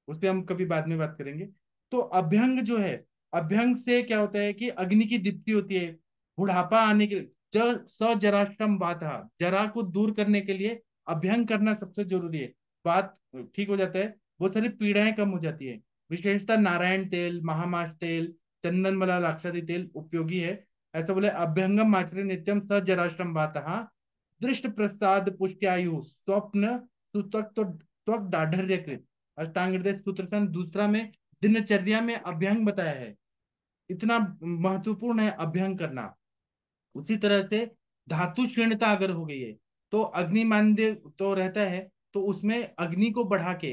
उस पर हम कभी बाद में बात करेंगे। तो अभ्यंग जो है, अभ्यंग से क्या होता है कि अग्नि की दीप्ति होती है, बुढ़ापा आने के लिए सजराश्रम बाधा, जरा को दूर करने के लिए अभ्यंग करना सबसे जरूरी है। बात ठीक हो जाता है, बहुत सारी पीड़ाएं कम हो जाती है। विशेषतः नारायण तेल, महामाश तेल, चंदन मला लाक्षादि तेल उपयोगी है। ऐसा बोले, अभ्यंगम आचरण नित्यम सजराश्रम बातः दृष्ट प्रसाद पुष्ट्यायु स्वप्न सुतक तो त्वक दाढ़र्यकृत। अष्टांग हृदय सूत्र संघ दूसरा में दिनचर्या में अभ्यंग बताया है, इतना महत्वपूर्ण है अभ्यंग करना। उसी तरह से धातु क्षीणता अगर हो गई है तो अग्नि मानदेय तो रहता है, तो उसमें अग्नि को बढ़ा के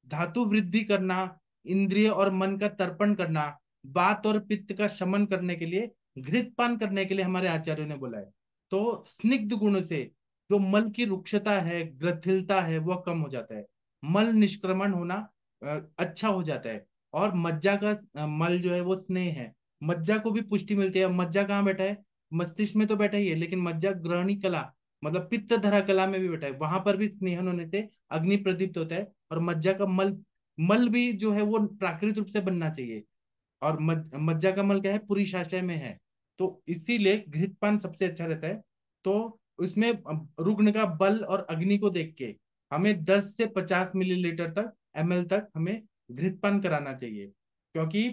धातु वृद्धि करना, इंद्रिय और मन का तर्पण करना, वात और पित्त का शमन करने के लिए, घृतपान करने के लिए हमारे आचार्यों ने बोला है। तो स्निग्ध गुण से जो मल की रुक्षता है, ग्रथिलता है, वह कम हो जाता है, मल निष्क्रमण होना अच्छा हो जाता है। और मज्जा का मल जो है वो स्नेह है, मज्जा को भी पुष्टि मिलती है। मज्जा कहाँ बैठा है? मस्तिष्क में तो बैठा ही है, लेकिन मज्जा ग्रहणी कला मतलब पित्त धरा कला में भी बैठा है, वहां पर भी स्नेहन होने से अग्नि प्रदीप्त होता है। और मज्जा का मल, मल भी जो है वो प्राकृतिक रूप से बनना चाहिए। और मज्जा का मल क्या है? पुरुषाशय में है। तो इसीलिए घृतपान सबसे अच्छा रहता है। तो इसमें रुग्ण का बल और अग्नि को देख के हमें 10 से 50 मिलीलीटर तक, ml तक हमें घृतपान कराना चाहिए। क्योंकि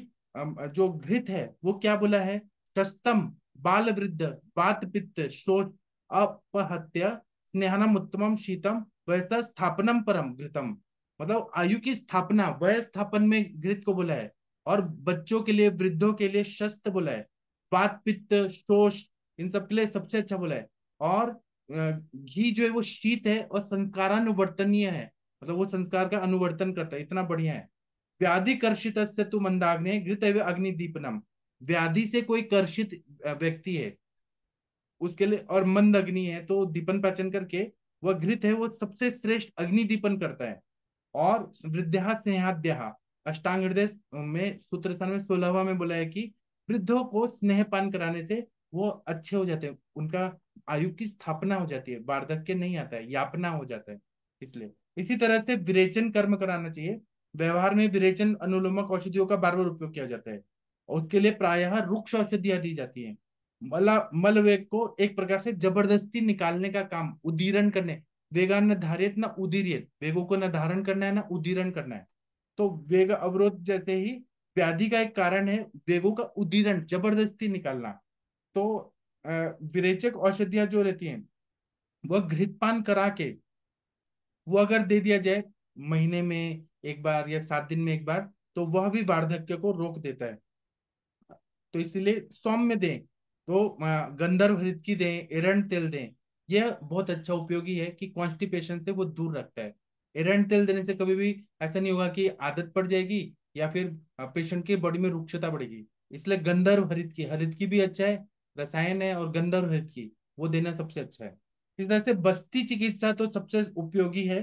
जो घृत है वो क्या बोला है? शस्तम बाल वृद्ध वात पित्त शोच अपहत्य स्नेहनम उत्तमम शीतम वैसा स्थापनम परम घृतम। मतलब आयु की स्थापना, वय स्थापन में घृत को बोला है। और बच्चों के लिए, वृद्धों के लिए शस्त बोला है। वात पित्त शोष, इन सब के लिए सबसे अच्छा बोला है। और घी जो है वो शीत है और संस्कारानुवर्तनीय है, मतलब वो संस्कार का अनुवर्तन करता है, इतना बढ़िया है। व्याधि कर्षित तु मंदाग्नि घृत अग्निदीपनम। व्याधि से कोई कर्षित व्यक्ति है उसके लिए, और मंद अग्नि है, तो दीपन पाचन करके वह घृत है वो सबसे श्रेष्ठ अग्नि दीपन करता है। और वृद्धा स्नेहाद्या, अष्टांग हृदय में सूत्र स्थान में 16वां में बोला है कि वृद्धों को स्नेहपान कराने से वो अच्छे हो जाते हैं, उनका आयु की स्थापना हो जाती है, वार्धक्य नहीं आता है, यापना हो जाता है। इसलिए इसी तरह से विरेचन कर्म कराना चाहिए। व्यवहार में विरेचन अनुलोमक औषधियों का बार बार उपयोग किया जाता है, और उसके लिए प्रायः रुक्ष औषधियां दी जाती हैं। मल वेग को एक प्रकार से जबरदस्ती निकालने का काम, उदीरण करने, वेगान न धारित न उदीरियत, वेगों को न धारण करना है ना उदीरण करना है। तो वेग अवरोध जैसे ही व्याधि का एक कारण है वेगों का उदीरण, जबरदस्ती निकालना। तो विरेचक औषधियां जो रहती हैं वह घृतपान करा के वो अगर दे दिया जाए महीने में एक बार या 7 दिन में एक बार, तो वह भी वार्धक्य को रोक देता है। तो इसीलिए सौम्य दें। तो गंधर्व हृत दें, एरंड तेल दें। यह बहुत अच्छा उपयोगी है कि कॉन्स्टिपेशन से वो दूर रखता है। एरंड तेल देने से कभी भी ऐसा नहीं होगा कि आदत पड़ जाएगी या फिर पेशेंट की बॉडी में रुक्षता बढ़ेगी। इसलिए गंधर्व हरित की भी अच्छा है, रसायन है, और गंधर्व हरित की वो देना सबसे अच्छा है। इस तरह से बस्ती चिकित्सा तो सबसे उपयोगी है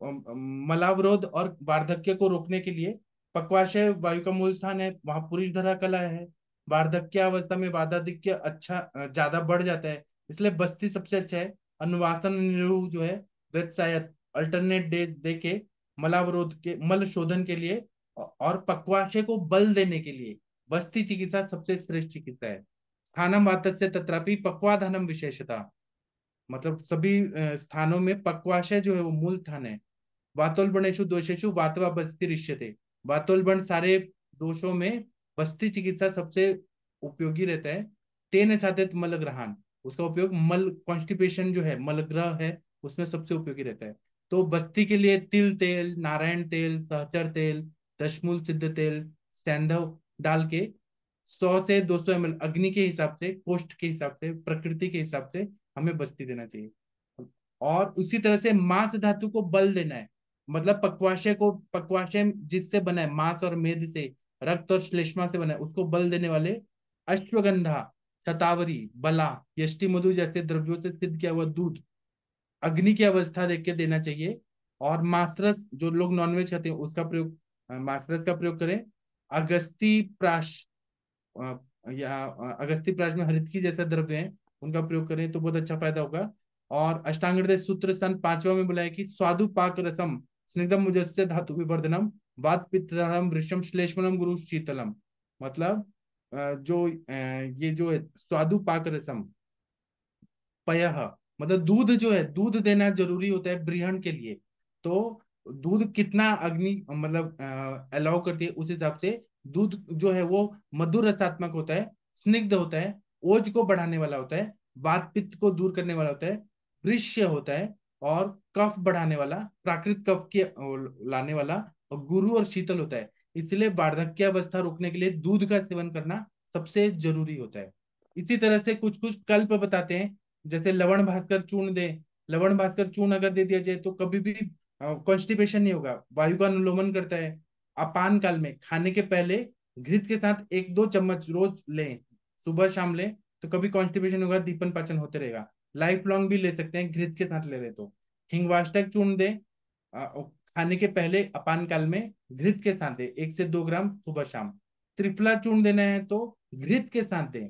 मलावरोध और वार्धक्य को रोकने के लिए। पक्वाशय वायु का मूल स्थान है, वहां पुरुष धरा कला है। वार्धक्य अवस्था में वार्धक्य अच्छा ज्यादा बढ़ जाता है, इसलिए बस्ती सबसे अच्छा है। अनुवासन निरूह जो है वेदसायत अल्टरनेट डेज देके मलावरोध के मल शोधन के लिए और पक्वाशय को बल देने के लिए बस्ती चिकित्सा सबसे श्रेष्ठ चिकित्सा है। स्थानम वातस्य तत्रापि पक्वाधानम विशेषता, मतलब सभी स्थानों में पक्वाशय जो है वो मूल स्थान है। वातोल्बणेषु दोषेषु वातवा बस्ति रिष्यते। वातोल्बण सारे दोषों में बस्ती चिकित्सा सबसे उपयोगी रहता है। तेन साधित मलग्रहण, उसका उपयोग मल कॉन्स्टिपेशन जो है मलग्रह है उसमें सबसे उपयोगी रहता है। तो बस्ती के लिए तिल तेल, नारायण तेल, सहचर तेल, दशमूल सिद्ध तेल, सैंधव डाल के 100 से 200 ml अग्नि के हिसाब से, कोष्ठ के हिसाब से, प्रकृति के हिसाब से हमें बस्ती देना चाहिए। और उसी तरह से मांस धातु को बल देना है। मतलब पक्वाशय जिससे बना है मांस और मेद से, रक्त और श्लेष्मा से बना है, उसको बल देने वाले अश्वगंधा, शतावरी, बला, यष्टि मधु जैसे द्रव्यों से सिद्ध किया हुआ दूध अग्नि की अवस्था देख के देना चाहिए। और मासरस, जो लोग नॉनवेज खाते हैं उसका प्रयोग, मासरस का प्रयोग करें। अगस्ती प्राश अ, या अगस्ती प्राश में हरित की जैसे द्रव्य हैं उनका प्रयोग करें तो बहुत अच्छा फायदा होगा। और अष्टांग हृदय सूत्र स्थान 5वां में बोला है कि स्वादु पाक रसम स्निग्धम मुजस्य धातु विवर्धनम वात पित्तरम वृषम श्लेष्मनम गुरु शीतलम। मतलब ये जो है स्वादु पाक रसम पयः, मतलब दूध जो है, दूध देना जरूरी होता है ब्रीहण के लिए। तो दूध कितना अग्नि मतलब अलाउ करती है उस हिसाब से दूध जो है वो मधुर रसात्मक होता है, स्निग्ध होता है, ओज को बढ़ाने वाला होता है, वात पित्त को दूर करने वाला होता है, वृष्य होता है, और कफ बढ़ाने वाला, प्राकृत कफ के लाने वाला, और गुरु और शीतल होता है। इसलिए वार्धक्य अवस्था रोकने के लिए दूध का सेवन करना सबसे जरूरी होता है। इसी तरह से कुछ कुछ कल्प बताते हैं, जैसे लवण भास्कर चूर्ण दे। लवण भास्कर चूर्ण अगर दे दिया जाए तो कभी भी कॉन्स्टिपेशन नहीं होगा, वायु का अनुलोमन करता है। अपान काल में खाने के पहले घृत के साथ 1-2 चम्मच रोज लें, सुबह शाम लें, तो कभी कॉन्स्टिपेशन होगा, दीपन पाचन होते रहेगा। लाइफ लॉन्ग भी ले सकते हैं घृत के साथ ले रहे तो। हिंगवाष्टक चूर्ण दें खाने के पहले अपान काल में घृत के साथ दें, 1 से 2 ग्राम सुबह शाम। त्रिफला चूर्ण देना है तो घृत के साथ दें,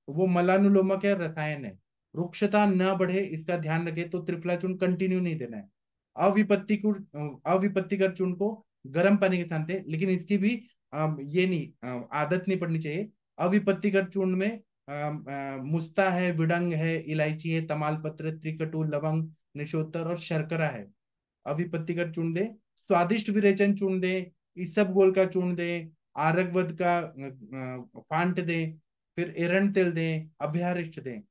वो मलानुलोमक है, रसायन है। रुक्षता न बढ़े इसका ध्यान रखे तो त्रिफला चूर्ण कंटिन्यू नहीं देना है। अविपत्तिकर चूर्ण को गर्म पानी के साथ है, लेकिन इसकी भी ये नहीं आदत नहीं पड़नी चाहिए। अविपत्तिकर चूर्ण में मुस्ता है, विडंग है, इलायची है, तमालपत्र, त्रिकटु, लवंग, निशोत्तर और शर्करा है। अविपत्तिकर चूर्ण दे। स्वादिष्ट विरेचन चूर्ण दे, इसबगोल का चूर्ण दे, आरगवद का फांट दे, फिर एरंड तेल दें, अभ्यारिष्ट दें।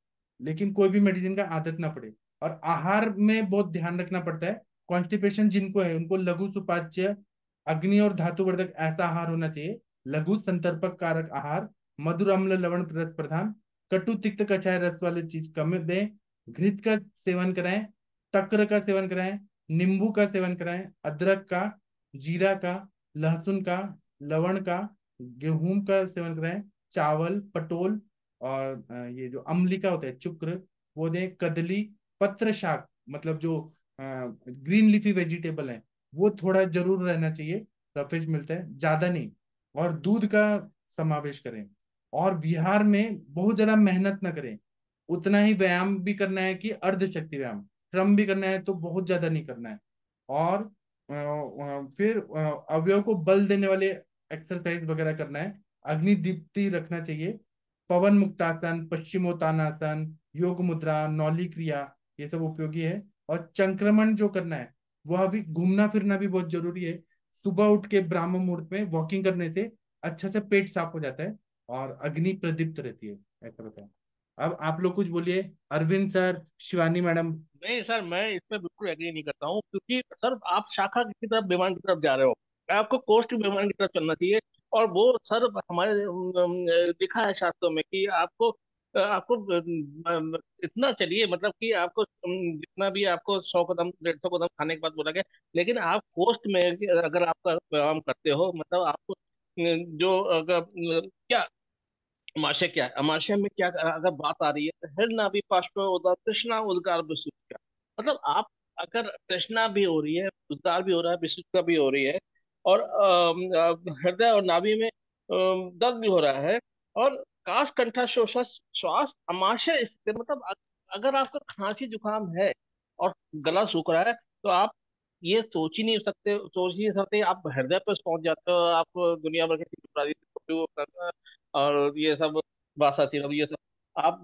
लेकिन कोई भी मेडिसिन का आदत ना पड़े। और आहार में बहुत ध्यान रखना पड़ता है। कॉन्स्टिपेशन जिनको है उनको लघु सुपाच्य, अग्नि और धातुवर्धक ऐसा आहार होना चाहिए। लघु संतर्पक कारक आहार, मधुर अम्ल लवण रस प्रधान, कटु तिक्त कचाय रस वाली चीज कम दें। घृत का सेवन कराएं, तक्र का सेवन कराएं, नींबू का सेवन कराएं, अदरक का, जीरा का, लहसुन का, लवण का, गेहूं का सेवन कराएं, चावल, पटोल, और ये जो अम्लिका होता है चुक्र वो दें। कदली, पत्र शाक, मतलब जो ग्रीन लीफी वेजिटेबल है वो थोड़ा जरूर रहना चाहिए, रफेज मिलता है, ज्यादा नहीं। और दूध का समावेश करें। और बिहार में बहुत ज्यादा मेहनत ना करें, उतना ही व्यायाम भी करना है कि अर्ध शक्ति व्यायाम, श्रम भी करना है तो बहुत ज्यादा नहीं करना है। और फिर अवयव को बल देने वाले एक्सरसाइज वगैरह करना है। अग्नि दीप्ति रखना चाहिए। पवन मुक्तासन, पश्चिमोत्तानासन, योग मुद्रा, नौली क्रिया, ये सब उपयोगी है। और संक्रमण जो करना है वह भी, घूमना फिरना भी बहुत जरूरी है। सुबह उठ के ब्राह्म मुहूर्त में वॉकिंग करने से अच्छा से पेट साफ हो जाता है और अग्नि प्रदीप्त रहती है। ऐसा बताएं। अब आप लोग कुछ बोलिए, अरविंद सर, शिवानी मैडम। नहीं सर, मैं इस पे बिल्कुल एग्री नहीं करता हूँ, क्योंकि सर आप शाखा की तरफ, बीमारी की तरफ जा रहे हो। आपको कोष्ठ बीमारी की तरफ चलना चाहिए। और वो सर हमारे लिखा है शास्त्रों में कि आपको आपको इतना चलिए, मतलब कि आपको जितना भी आपको 100 कदम 150 कदम खाने के बाद बोला गया, लेकिन आप कोस्ट में अगर आपका व्यायाम करते हो, मतलब आपको जो अगर क्या अमाशय क्या है, अमाशय में क्या अगर बात आ रही है, तो हृदनाभि पार्श्व उदर तृष्णा उद्गार विसुप्त, मतलब आप अगर तृष्णा भी हो रही है, उद्गार भी हो रहा है, विसुप्त भी हो रही है, और हृदय और नाभि में दर्द भी हो रहा है, और काश कंठा श्वास श्वास अमाशय स्थिति, मतलब अगर आपका खांसी जुकाम है और गला सूख रहा है, तो आप ये सोच ही नहीं सकते, आप हृदय पर पहुंच जाते हो, आप दुनिया भर के और ये सब बासा सिरप ये सब आप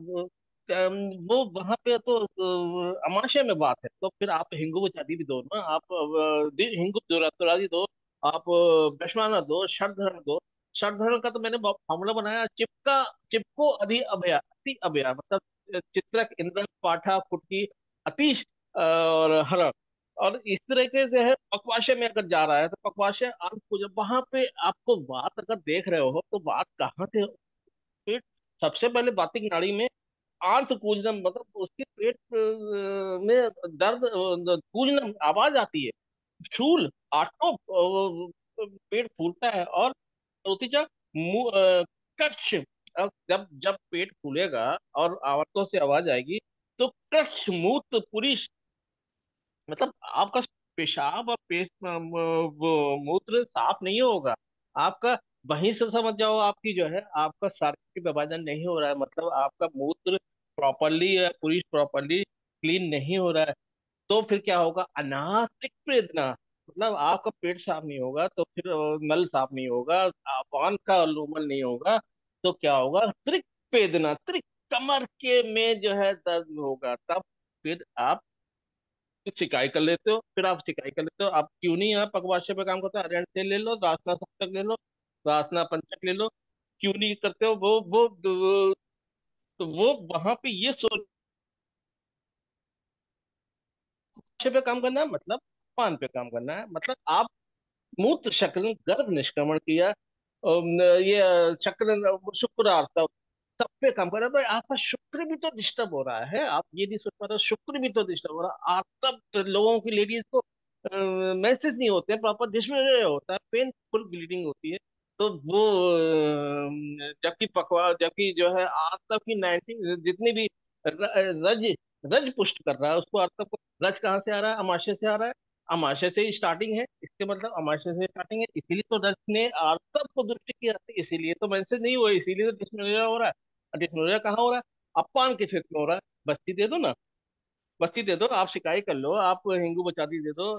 वो वहां पे तो अमाशय में बात है, तो फिर आप हिंगू चादी भी दो ना, आप हिंगू तुरादी दो, आप दशमाना दो, शर्धर दो। शर्धर का तो मैंने फॉर्मूला बनाया, चिपको अति अभया, मतलब चित्रक, इंद्र, पाठा, फुटकी, अतीश और हरण। और इस तरीके से है, पकवाशे में अगर जा रहा है तो पकवाशे आंख को, जब वहां पे आपको बात अगर देख रहे हो, तो बात कहाँ से, पेट, सबसे पहले बातिक नाड़ी में आंत कूजनम, मतलब उसके पेट में दर्द, कूजनम आवाज आती है, शूल आटो, पेट फूलता है, और नतीजा कच्छ। अब जब जब पेट फूलेगा और आवर्तों से आवाज आएगी, तो कच्छ मूत्र पुरुष, मतलब आपका पेशाब और वो मूत्र साफ नहीं होगा आपका, वहीं से समझ जाओ आपकी जो है, आपका शारीरिक विभाजन नहीं हो रहा है, मतलब आपका मूत्र प्रॉपरली या पुरुष प्रॉपरली क्लीन नहीं हो रहा है। तो फिर क्या होगा, अनासिक प्रेदना, मतलब आपका पेट साफ नहीं होगा, तो फिर नल साफ नहीं होगा, पान का लूमन नहीं होगा, तो क्या होगा, त्रिक वेदना, त्रिक, कमर के में जो है दर्द होगा, तब फिर आप सिकाई कर लेते हो, फिर आप सिकाई कर लेते हो, आप क्यों नहीं यहाँ पगवाशे पे काम करते हो, अरिहंत तेल ले लो, रासना सप्तक ले लो, रासना पंचक ले लो, क्यों नहीं करते हो तो वो वहां पे ये सोच पे काम करना है, मतलब पान पे काम करना है, मतलब आप मूत्र शक्ल गर्भ निष्क्रमण किया, ये शुक्र आर्तव, सब पे काम कर रहा है, तो आपका शुक्र भी तो डिस्टर्ब हो रहा है, आप ये नहीं सोच पा रहे हो, शुक्र भी तो डिस्टर्ब हो रहा है, आर्तव, तो लोगों की लेडीज को मैसेज नहीं होते हैं प्रॉपर, जिसमें ये होता है पेनफुल ब्लीडिंग होती है, तो वो जबकि जो है आर्तव की 90 जितनी भी रज रज पुष्ट कर रहा है उसको, आर्तव को रज कहाँ से आ रहा है, अमाशय से आ रहा है, अमाशय से ही स्टार्टिंग है, इसके मतलब अमाशय से स्टार्टिंग है, इसीलिए तो रज ने आर्तव को दृष्टि किया, इसीलिए तो मैसेज नहीं हुआ, इसीलिए तो डिस्मेनोरिया हो रहा है। डिस्मेनोरिया कहाँ हो रहा है, अपान के क्षेत्र में हो रहा है, बस्ती दे दो ना, बस्ती दे दो, आप शिकायत कर लो, आप हिंगू बचाती दे दो,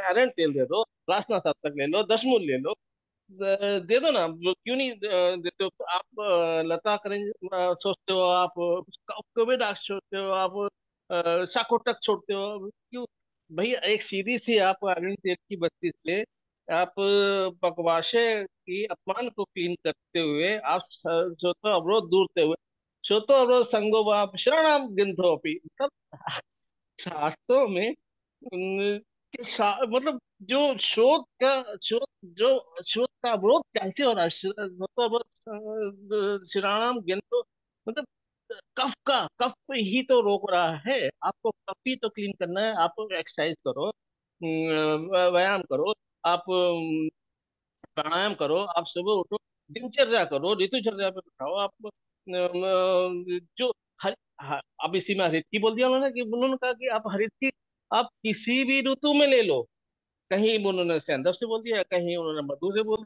अरंड तेल दे दो, रासना सातक ले लो, दशमूल ले लो, दे दो ना, वो क्यों नहीं देते हो, आप लता करेंगे सोचते हो, आप कोविडाक्स सोचते हो, आप शाकोटक छोड़ते हो, क्यों भाई, एक सीधी सी आप अरविंद तेल की बत्ती से आप पकवाशे की अपमान को क्लीन करते हुए, आप सोतो अवरोध दूरते हुए, सोतो अवरोध संगो आप शरणाम गिंधोपी, मतलब शास्त्रों में मतलब जो शोध का अवरोध कैसे हो रहा है, शोध का अवरोध शिराणाम ज्ञान, मतलब कफ पे ही तो रोक रहा है, आपको कफ ही तो क्लीन करना है, आप एक्सरसाइज करो, व्यायाम करो, आप प्राणायाम करो, आप सुबह उठो, दिनचर्या करो, ऋतुचर्या पे बिठाओ आप, जो हर अब इसी में हरित की बोल दिया उन्होंने, कि उन्होंने कहा कि आप हरित की आप किसी भी ऋतु में ले लो, कहीं उन्होंने सैंधव से बोल दिया, कहीं उन्होंने मधु से बोल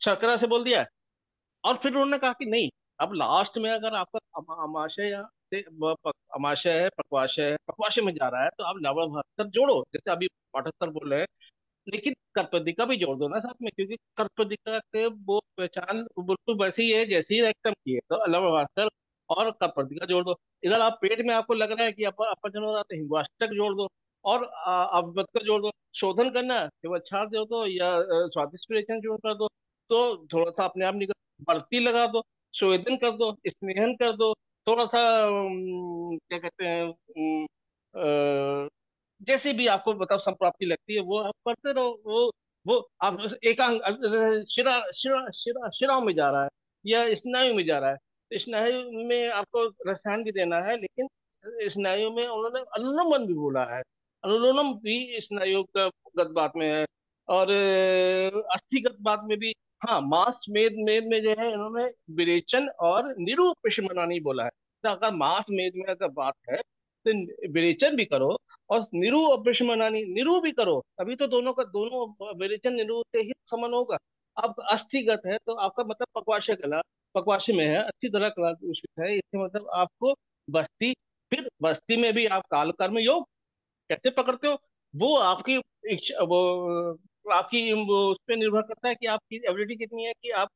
शर्करा से बोल दिया, और फिर उन्होंने कहा कि नहीं, अब लास्ट में अगर आपका अमाशय से अमाशय है, पक्वाशय है, पक्वाशय में जा रहा है, तो आप लवण भास्कर जोड़ो, जैसे अभी पाठस्तर बोल रहे हैं, लेकिन कर्पदिका भी जोड़ दो ना साथ में, क्योंकि कर्पदिका के वो पहचान बिल्कुल वैसे ही है जैसे ही रेक्टम की है, तो अलव भास्कर और कर्पदिका जोड़ दो। इधर आप पेट में आपको लग रहा है कि अपचन हो रहा है, तो हिंगवाष्टक जोड़ दो, और अभ्यंतर जोड़ दो, शोधन करना है कि वो क्षार जोड़ दो, या स्वादिष्ट रेचन जोड़ कर दो, तो थोड़ा सा अपने आप निकल, बढ़ती लगा दो, स्वेदन कर दो, स्नेहन कर दो, थोड़ा सा क्या कहते हैं, जैसे भी आपको बताओ संप्राप्ति लगती है वो आप करते रहो। वो आप एकांग शिरा शिरा शिरा शिराओं में जा रहा है या स्नायु में जा रहा है, तो स्नायु में आपको रसायन भी देना है, लेकिन स्नायु में उन्होंने अनुलोमन भी बोला है। अनुलोमन भी स्नायु का गत बात में है। और अस्थिगत बात में भी। हाँ, मांस मेद मेद में जो है इन्होंने विरेचन और निरूपशमनानी बोला है। तो अगर मांस मेद में अगर बात है तो विरेचन भी करो और निरु अभ्रश्मनानी निरु भी करो, तभी तो दोनों का दोनों विरेचन निरु से ही समन होगा। अब अस्थिगत है तो आपका मतलब पक्वाशय कला, पक्वाशय में है, अच्छी तरह कला दूषित है, इसके मतलब आपको बस्ती। फिर बस्ती में भी आप काल कर्म योग कैसे पकड़ते हो, वो आपकी वो आपकी वो उस पर निर्भर करता है कि आपकी एबिलिटी कितनी है, कि आप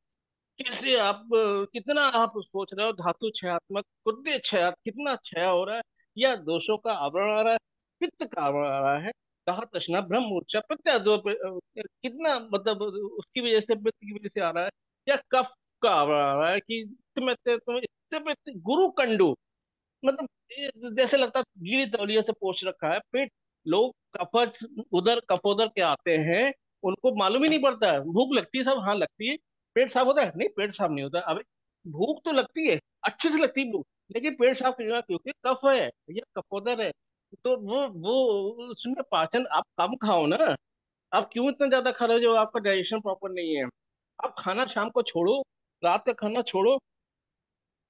कैसे आप कितना आप सोच रहे हो, धातु क्षयात्मक हृदय क्षय कितना क्षय हो रहा है, या दोषों का आवरण आ रहा है, पित्त का आवरण आ रहा है, कहा तृष्णा ब्रह्म मूर्छा प्रत्यय कितना मतलब उसकी वजह से, पित्त की वजह से आ रहा है, या कफ का आवरण आ रहा है कि तुम इससे गुरु कंडू, मतलब जैसे लगता है गीली तौलिया से पोंछ रखा है पेट। लोग कफज उधर कफोदर के आते हैं, उनको मालूम ही नहीं पड़ता है, भूख लगती है सब, हाँ लगती है। पेट साफ होता है नहीं, पेट साफ नहीं होता। अबे भूख तो लगती है, अच्छे से लगती है भूख, लेकिन पेट साफ नहीं होगा क्योंकि कफ है या कफोदर है। तो वो उसमें पाचन आप कम खाओ ना। आप क्यों इतना ज्यादा खा रहे हो जो आपका डाइजेशन प्रॉपर नहीं है। आप खाना शाम को छोड़ो, रात का खाना छोड़ो।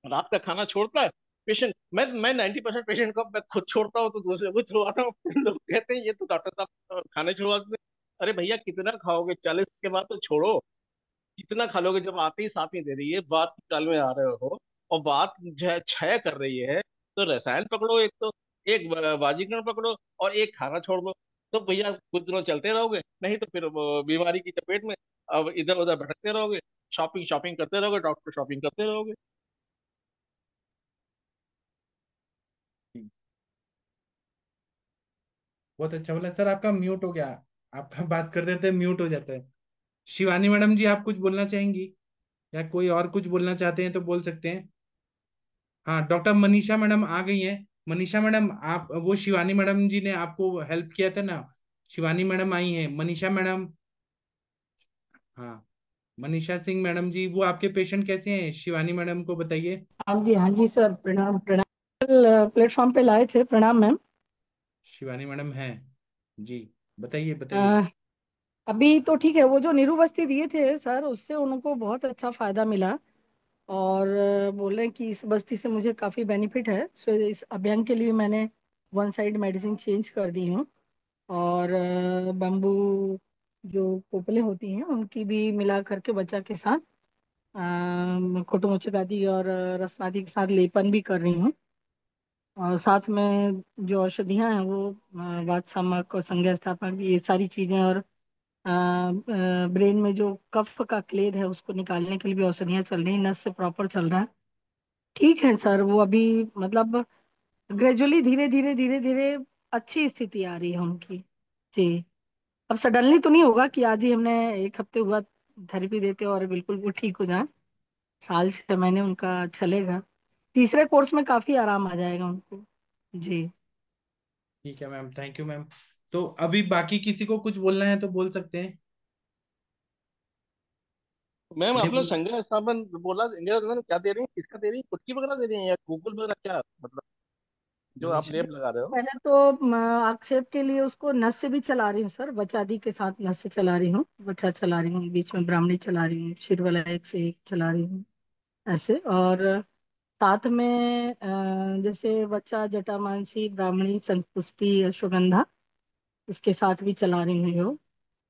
रात का खाना छोड़ता है पेशेंट, मैं 90% पेशेंट को मैं खुद छोड़ता हूँ तो दूसरे को छुड़वाता हूँ। फिर लोग कहते हैं ये तो डॉक्टर साहब खाने छुड़वाते हैं। अरे भैया कितना खाओगे, 40 के बाद तो छोड़ो। कितना खा लोगे जब आते ही साथ ही दे रही है, बात की काल में आ रहे हो और बात जो है क्षय कर रही है, तो रसायन पकड़ो एक तो, एक बाजीकरण पकड़ो और एक खाना छोड़ दो। तो भैया कुछ दिनों चलते रहोगे, नहीं तो फिर वो बीमारी की चपेट में अब इधर उधर भटकते रहोगे, शॉपिंग शॉपिंग करते रहोगे, डॉक्टर शॉपिंग करते रहोगे। बहुत अच्छा बोला सर, आपका म्यूट हो गया। आपका बात करते करते म्यूट हो जाता है। शिवानी मैडम जी, आप कुछ बोलना चाहेंगी या कोई और कुछ बोलना चाहते हैं तो बोल सकते हैं। हाँ, डॉक्टर मनीषा मैडम आ गई हैं। मनीषा मैडम, आप वो शिवानी मैडम जी ने आपको हेल्प किया था ना, शिवानी मैडम आई हैं। मनीषा मैडम, हाँ, मनीषा सिंह मैडम जी, वो आपके पेशेंट कैसे हैं, शिवानी मैडम को बताइए। हाँ जी सर, प्रणाम प्रणाम। कल प्लेटफॉर्म पे लाए थे, प्रणाम मैम। शिवानी मैडम हैं जी, बताइए बताइए। अ, अभी तो ठीक है, वो जो नीरू बस्ती दिए थे सर, उससे उनको बहुत अच्छा फायदा मिला। और बोल रहे हैं कि इस बस्ती से मुझे काफी बेनिफिट है, सो इस अभियान के लिए मैंने वन साइड मेडिसिन चेंज कर दी हूँ। और बम्बू जो कोपले होती हैं उनकी भी मिला करके बच्चा के साथ खोटो आदि और रसनादि के साथ लेपन भी कर रही हूँ। और साथ में जो औषधियाँ हैं वो वातसामक और संज्ञा स्थापक ये सारी चीजें, और ब्रेन में जो कफ का क्लेद है उसको निकालने के लिए भी औषधियाँ चल रही हैं, नस से प्रॉपर चल रहा है। ठीक है सर, वो अभी मतलब ग्रेजुअली धीरे धीरे धीरे धीरे अच्छी स्थिति आ रही है उनकी। जी। अब सडनली तो नहीं होगा कि आज ही हमने एक हफ्ते हुआ थेरेपी देते और बिल्कुल वो ठीक हो जाए। साल 6 महीने उनका चलेगा, तीसरे कोर्स में काफी आराम आ जाएगा उनको। जी। ठीक है मैम, थैंक यू मैम। तो अभी बाकी किसी को कुछ बोलना है तो बोल सकते हैं। मैम नहीं आपने बोल, संजय साबन बोला, इंदिरा गांधी क्या दे रही है, किसका दे रही है, कुटकी वगैरह दे रही है या गूगल वगैरह, क्या मतलब जो आप मनीषा लेप लगा रहे हो। पहले तो आक्षेप के लिए उसको नस से भी चला रही हूँ सर, बचादी के साथ नस से चला रही हूँ, बच्चा चला रही हूँ, बीच में ब्राह्मणी चला रही हूँ, क्षीर वाला एक से एक चला रही हूँ ऐसे। और साथ में जैसे बच्चा जटामांसी ब्राह्मणी शंखपुष्पी अश्वगंधा इसके साथ भी चला रही हूँ योग,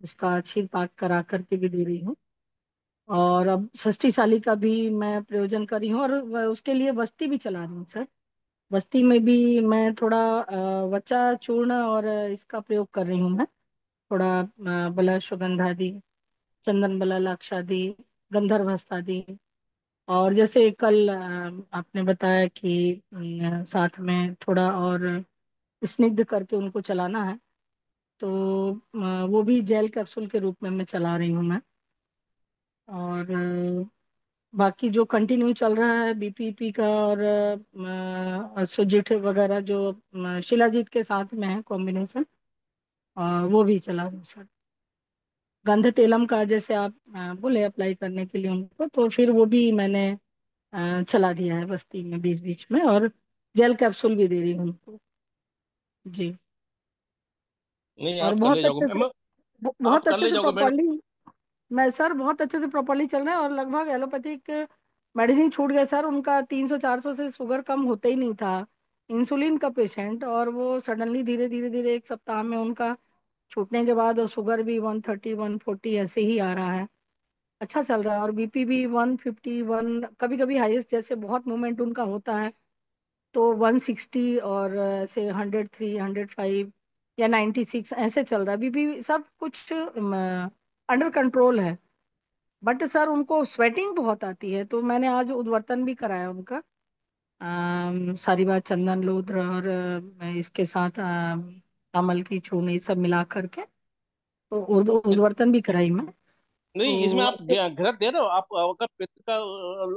उसका क्षीर पाक करा करके भी दे रही हूँ। और अब षष्ठी साली का भी मैं प्रयोजन कर रही हूँ, और उसके लिए बस्ती भी चला रही हूँ सर। बस्ती में भी मैं थोड़ा वचा चूर्ण और इसका प्रयोग कर रही हूँ मैं, थोड़ा बला सुगंधादि, चंदन बला लाक्षादि, गंधर्वस्तादि। और जैसे कल आपने बताया कि साथ में थोड़ा और स्निग्ध करके उनको चलाना है, तो वो भी जेल कैप्सूल के रूप में मैं चला रही हूँ मैं। और बाकी जो कंटिन्यू चल रहा है बीपीपी का, और सुजित वगैरह जो शिलाजीत के साथ में है कॉम्बिनेशन, वो भी चला रही हूँ सर। गंध तेलम का जैसे आप बोले अप्लाई करने के लिए उनको, तो फिर वो भी मैंने चला दिया है बस्ती में बीच बीच में, और जेल कैप्सूल भी दे रही हूँ उनको। जी। नहीं, और आप कर ले बहुत जाओगे अच्छे से, मैम। आप बहुत कर अच्छे ले से जाओगे मैडम। प्रॉपरली, मैं सर बहुत अच्छे से प्रॉपरली चल रहा है। और लगभग एलोपैथिक मेडिसिन छूट गया सर उनका, 300 400 से शुगर कम होता ही नहीं था। इंसुलिन का पेशेंट, और वो सडनली धीरे धीरे धीरे 1 सप्ताह में उनका छूटने के बाद, और शुगर भी 130 140 ऐसे ही आ रहा है। अच्छा चल रहा है। और बीपी भी 151, कभी कभी हाईएस्ट जैसे बहुत मूवमेंट उनका होता है तो 160, और ऐसे 103 105 या 96 ऐसे चल रहा है। बीपी सब कुछ अंडर कंट्रोल है। बट सर उनको स्वेटिंग बहुत आती है, तो मैंने आज उद्वर्तन भी कराया उनका, सारी बात चंदन लोद्र और इसके साथ अमल की चूर्ण ये सब मिला करके, तो उद्वर्तन भी कराई मैं। नहीं, इसमें तो आप घृत दे रहे हो आप, अगर पित्त का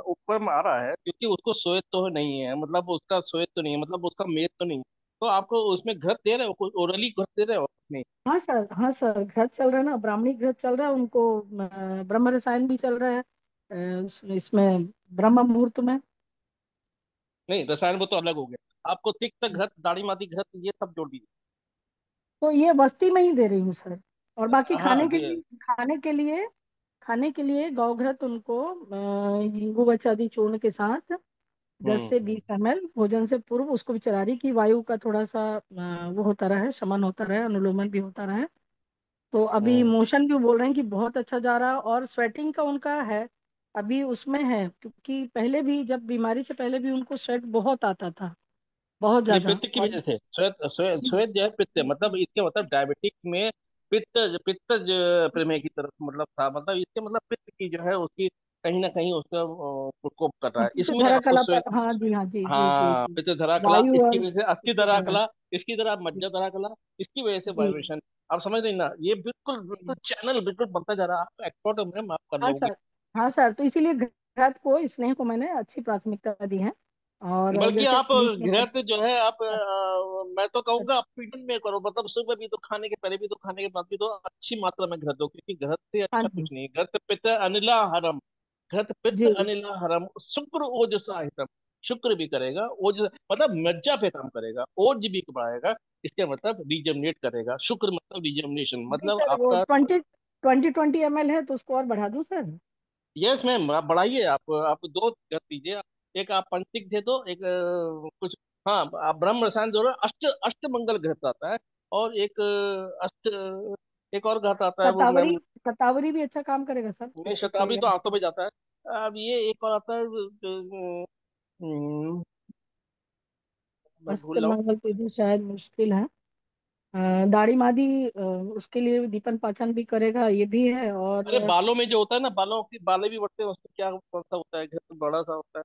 ऊपर में आ रहा है, क्योंकि उसको श्वेत तो नहीं है, मतलब उसका श्वेत तो नहीं है, मतलब उसका मेद तो नहीं है, तो आपको उसमें घृत दे रहे हो, ओरली घृत दे रहे हो नहीं? हाँ सर, हाँ सर, घृत चल रहा है ना, ब्राह्मणी घृत चल रहा है उनको। ब्रह्म रसायन भी चल रहा है इसमें ब्रह्म मुहूर्त में। नहीं, रसायन वो तो अलग हो गया, आपको तिक्त घृत, दाढ़ी माती घृत, ये सब जोड़ दीजिए। तो ये बस्ती में ही दे रही हूँ सर। और बाकी हाँ खाने के जी। लिए, खाने के लिए गौघृत उनको नींबू बचादी चूर्ण के साथ 10 से 20 ml भोजन से पूर्व उसको भी चला रही, कि वायु का थोड़ा सा वो होता रहे, शमन होता रहे, अनुलोमन भी होता रहे। तो अभी हम्म। मोशन भी बोल रहे हैं कि बहुत अच्छा जा रहा है, और स्वेटिंग का उनका है, अभी उसमें है। क्योंकि पहले भी, जब बीमारी से पहले भी उनको स्वेट बहुत आता था, बहुत ये ज्यादा। पित्त की और वजह से श्वेत श्वेत श्वेत जो है पित्त है, मतलब इसके मतलब डायबिटिक में पित्त, पित्त प्रमेह की तरफ मतलब था, मतलब इसके मतलब पित्त की जो है उसकी कहीं ना कहीं उसका प्रकोप कर रहा है, पित्त इसमें धरा आपको कला श्वेत। पर, हाँ जी, हाँ जी, जी जी हाँ, जी। पित्त धरा कला, वायु इसकी और वजह से अस्थि पित्त धरा धरा। कला, इसकी तरह जी मज्जा धरा कला, इसकी वजह से जी वाइब्रेशन। आप समझ रहे हैं ना, ये बिल्कुल बिल्कुल जी। चैनल बिल्कुल बनता जा रहा है, आप एक्सपर्ट हो मैम, आप कर हाँ लोगे। सर, हाँ सर, तो इसीलिए घृत को, स्नेह को मैंने अच्छी प्राथमिकता दी है। और बल्कि जैसे आप बीच में घृत जो है आप मैं तो कहूंगा आप फीडिंग में करो, मतलब सुबह भी तो, खाने के पहले भी तो, खाने के बाद भी तो अच्छी मात्रा में घृत दो, क्योंकि घृत से हाँ अच्छा जी, कुछ नहीं है। घृत पित्त अनिला हरम, घृत पित्त जी। अनिला हरम, शुक्र ओज साहितम, शुक्र भी करेगा, ओज मतलब मज्जा पे काम करेगा, ओज भी बढ़ाएगा, इसके मतलब रिजर्मिनेट करेगा, शुक्र मतलब रिजर्मिनेशन, जी मतलब सर, वो आपका। 20 20 ml है, तो उसको और बढ़ा दूं सर? यस मैम, आप बढ़ाइए, आप दो कर दीजिए, एक आप पंचक दे दो, एक कुछ। हाँ, आप ब्रह्म रसायन दो, अष्ट अष्ट मंगल घृत आता है, और एक अष्ट, एक और घृत आता है वो शतावरी, मैम। शतावरी भी अच्छा काम करेगा सर, नहीं, पित्त के। शताब्दी तो आंतों में जाता है। अब ये एक और आता है, मैं अस्त भूल रहा हूँ। मंगल पे भी शायद मुश्किल है। दाढ़ी मादी उसके लिए दीपन पाचन भी करेगा, ये भी है। और अरे बालों में जो होता है ना, बालों की बालें भी बढ़ते हैं, उसमें क्या कौन सा होता है, घृत बड़ा सा होता है,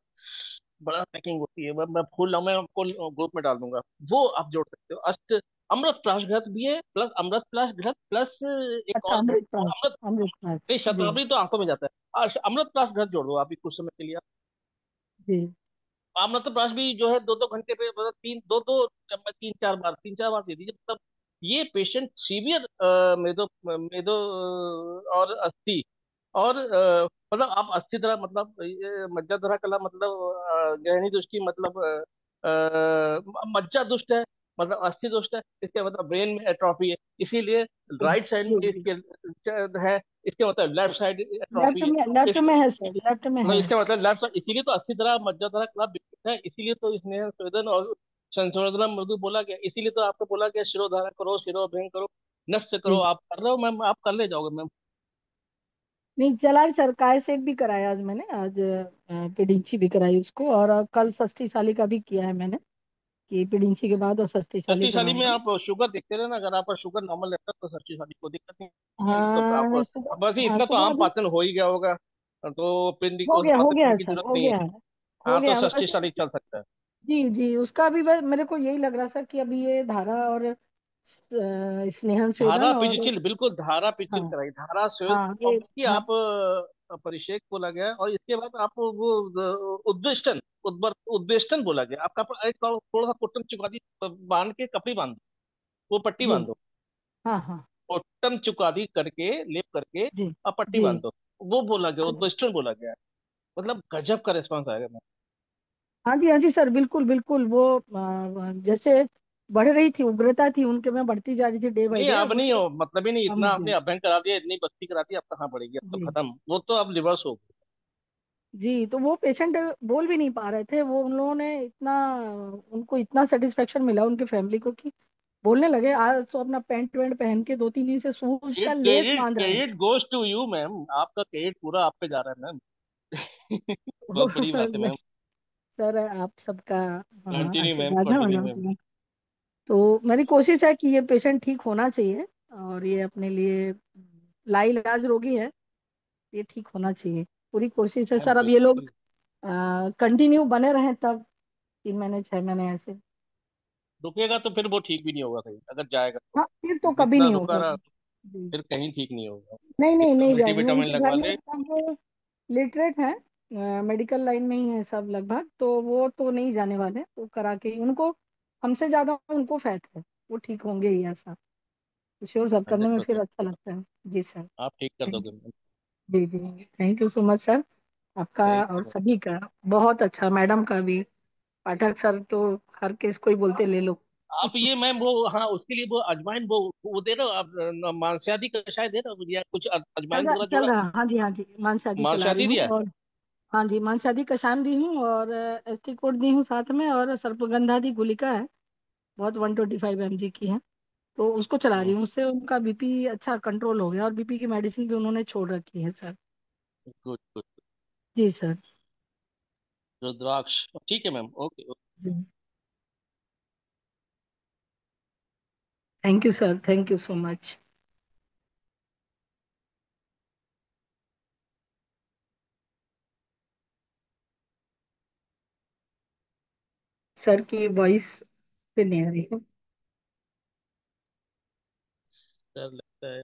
बड़ा पैकिंग होती है, मैं भूल रहा हूँ, मैं आपको ग्रुप में डाल दूंगा, वो आप जोड़ सकते हो। अष्ट अमृत प्राश घृत भी है, प्लस अमृत प्राश घृत, प्लस एक अच्छा, और घृत, अमृत वो प्राश, अमृत। अमृत प्राश। नहीं, जी शताब्दी तो आंखों में जाता है, अमृत प्राश घृत जोड़ दो आप कुछ समय के लिए। जी। अमृत प्राश भी जो है 2 2 घंटे पे, मतलब दो दो चम्मच, 3 4 बार, 3 4 बार दे दीजिए, मतलब ये पेशेंट सीवियर मेदो मेदो और अस्थि, और मतलब आप अस्थि तरह, मतलब ये मज्जा तरह कला, मतलब गहनी दृष्टि, मतलब मज्जा दुष्ट है, मतलब अस्थि दुष्ट है, इसके मतलब ब्रेन में एट्रोफी है, इसीलिए जी राइट साइड जी में जी। इसके है, इसके मतलब लेफ्ट साइड लेफ्ट एट्रोफी है। में, लेफ्ट में है सर, लेफ्ट में मतलब है। इसका मतलब लेफ्ट साइड, इसीलिए तो 80 तरह मज्जा तरह क्लब विकसित है, इसीलिए तो इसमें स्वेदन और संशोधन मृदु बोला गया, इसीलिए तो आपको बोला गया शिरोधारा करो, शिरोभंग करो, नस्य करो, जी। आप कर रहे हो मैम, आप कर ले जाओगे मैम। नहीं चला सर, काय सेक भी कराया आज मैंने, आज पिडिंची भी कराई उसको, और कल षष्ठी शाली का भी किया है मैंने, कि पिडिंची के बाद और षष्ठी शाली शक्तिशाली में कराऊंगी। आप शुगर देखते रहना, अगर आपका शुगर नॉर्मल रहता है तो शक्तिशाली को दिक्कत नहीं है, तो आप हाँ सुबह, बस हाँ इतना तो सुबह आम अभी पाचन हो ही गया होगा, तो पिंडी हो को गया, हो पाचन गया करने है की सर, जरूरत हो नहीं है। गया है, हो हाँ, तो गया है वैसे। शक्तिशाली चल सकता है। जी जी, उसका भी बस मेरे को यही लग रहा था कि अभी ये धारा और स्नेहन धारा स्वेदन और, पिचिल, बिल्कुल धारा पिचिल हाँ कराई, धारा स्वेद, हाँ और ये, बल्कि हाँ आप परिषेक बोला गया, और इसके बाद आप वो उद्वेष्टन, उद्वेष्टन बोला गया। आपका एक थोड़ा सा कुट्टम चुकादी बांध के कपड़ी बांधो, वो पट्टी जी। बांधो, हाँ हाँ। कुट्टम चुकादी करके लेप करके जी अब पट्टी जी। बांधो, वो बोला गया, हाँ जी। उद्वेष्टन बोला गया। मतलब गजब का रिस्पॉन्स आएगा मैम। हाँ जी, हाँ जी सर, बिल्कुल बिल्कुल। वो जैसे बढ़ रही थी उग्रता थी उनके में, बढ़ती जा रही थी डे बाय नहीं, डे, अब अब नहीं उसको हो, मतलब ही नहीं, कम इतना किया। आपने अभ्यंग करा दिया, इतनी बस्ती करा दी, अब कहाँ पड़ेगी, अब तो जी खत्म, वो तो अब रिवर्स हो गई। जी। तो वो पेशेंट बोल भी नहीं पा रहे थे, वो उन लोगों ने इतना, उनको इतना सेटिस्फेक्शन मिला उनकी फैमिली को कि बोलने लगे आज तो अपना पैंट वैंट पहन के 2-3 दिन से शूज का लेस क्रेडिट बांध रहे हैं। Credit goes to you ma'am, आपका क्रेडिट पूरा आप पे जा रहा है मैम। बहुत बड़ी बात है नहीं, मैम। सर आप सबका कंटिन्यू मैम, आशीर्वाद है कंटिन्यू मैम। मतलब। तो मेरी कोशिश है कि ये पेशेंट ठीक होना चाहिए, और ये अपने लिए लाइलाज रोगी है, ये ठीक होना चाहिए। पूरी कोशिश है मैम सर। अब ये लोग बिल्कुल। कंटिन्यू बने रहें तब 3 महीने 6 महीने ऐसे। रुकेगा तो फिर वो ठीक भी नहीं होगा कहीं, अगर जाएगा तो। हाँ, फिर तो कभी इतना नहीं रुका होगा। रहा जी। फिर कहीं ठीक नहीं होगा। नहीं नहीं, कितना नहीं जाएंगे, मल्टीविटामिन उनके घर लगवा में ले। सब लिटरेट हैं, मेडिकल लाइन में ही है सब लगभग, तो वो तो नहीं जाने वाले, वो करा के ही उनको, हमसे ज्यादा उनको फैथ है, वो ठीक होंगे ही ऐसा। तो श्योर सर, करने हंड्रेड में फिर परसेंट अच्छा लगता है। जी सर। आप ठीक कर थैंक दोगे मैम। जी जी, thank you so much sir, आपका थैंक और यू। सभी का। बहुत अच्छा, मैडम का भी। पाठक सर तो हर केस को ही बोलते ले लो। आप ये मैम वो, हाँ, उसके लिए वो अजवाइन, वो दे रहे हो आप, मांसाहारी कषाय दे रहे हो या कुछ अजवाइन वगैरह चल जोड़ा? रहा, हाँ जी हाँ जी, मांसाहारी चला रही मांसाहारी हूँ। दिया? और हाँ जी, मांसाहारी कषायम दी हूँ, और एस्टिकोट दी हूँ साथ में, और सर्पगंधा दी गुलिका है, बहुत 125 mg की है, तो उसको चला रही हूँ। उससे उनका बीपी अच्छा कंट्रोल हो गया, और बीपी की मेडिसिन भी उन्होंने छोड़ रखी है सर। Good good. जी सर। रुद्राक्ष। ठीक है मैम, ओके। जी, thank you sir, thank you so much. Sir की वॉइस फिर नहीं आ रही है। सर लगता है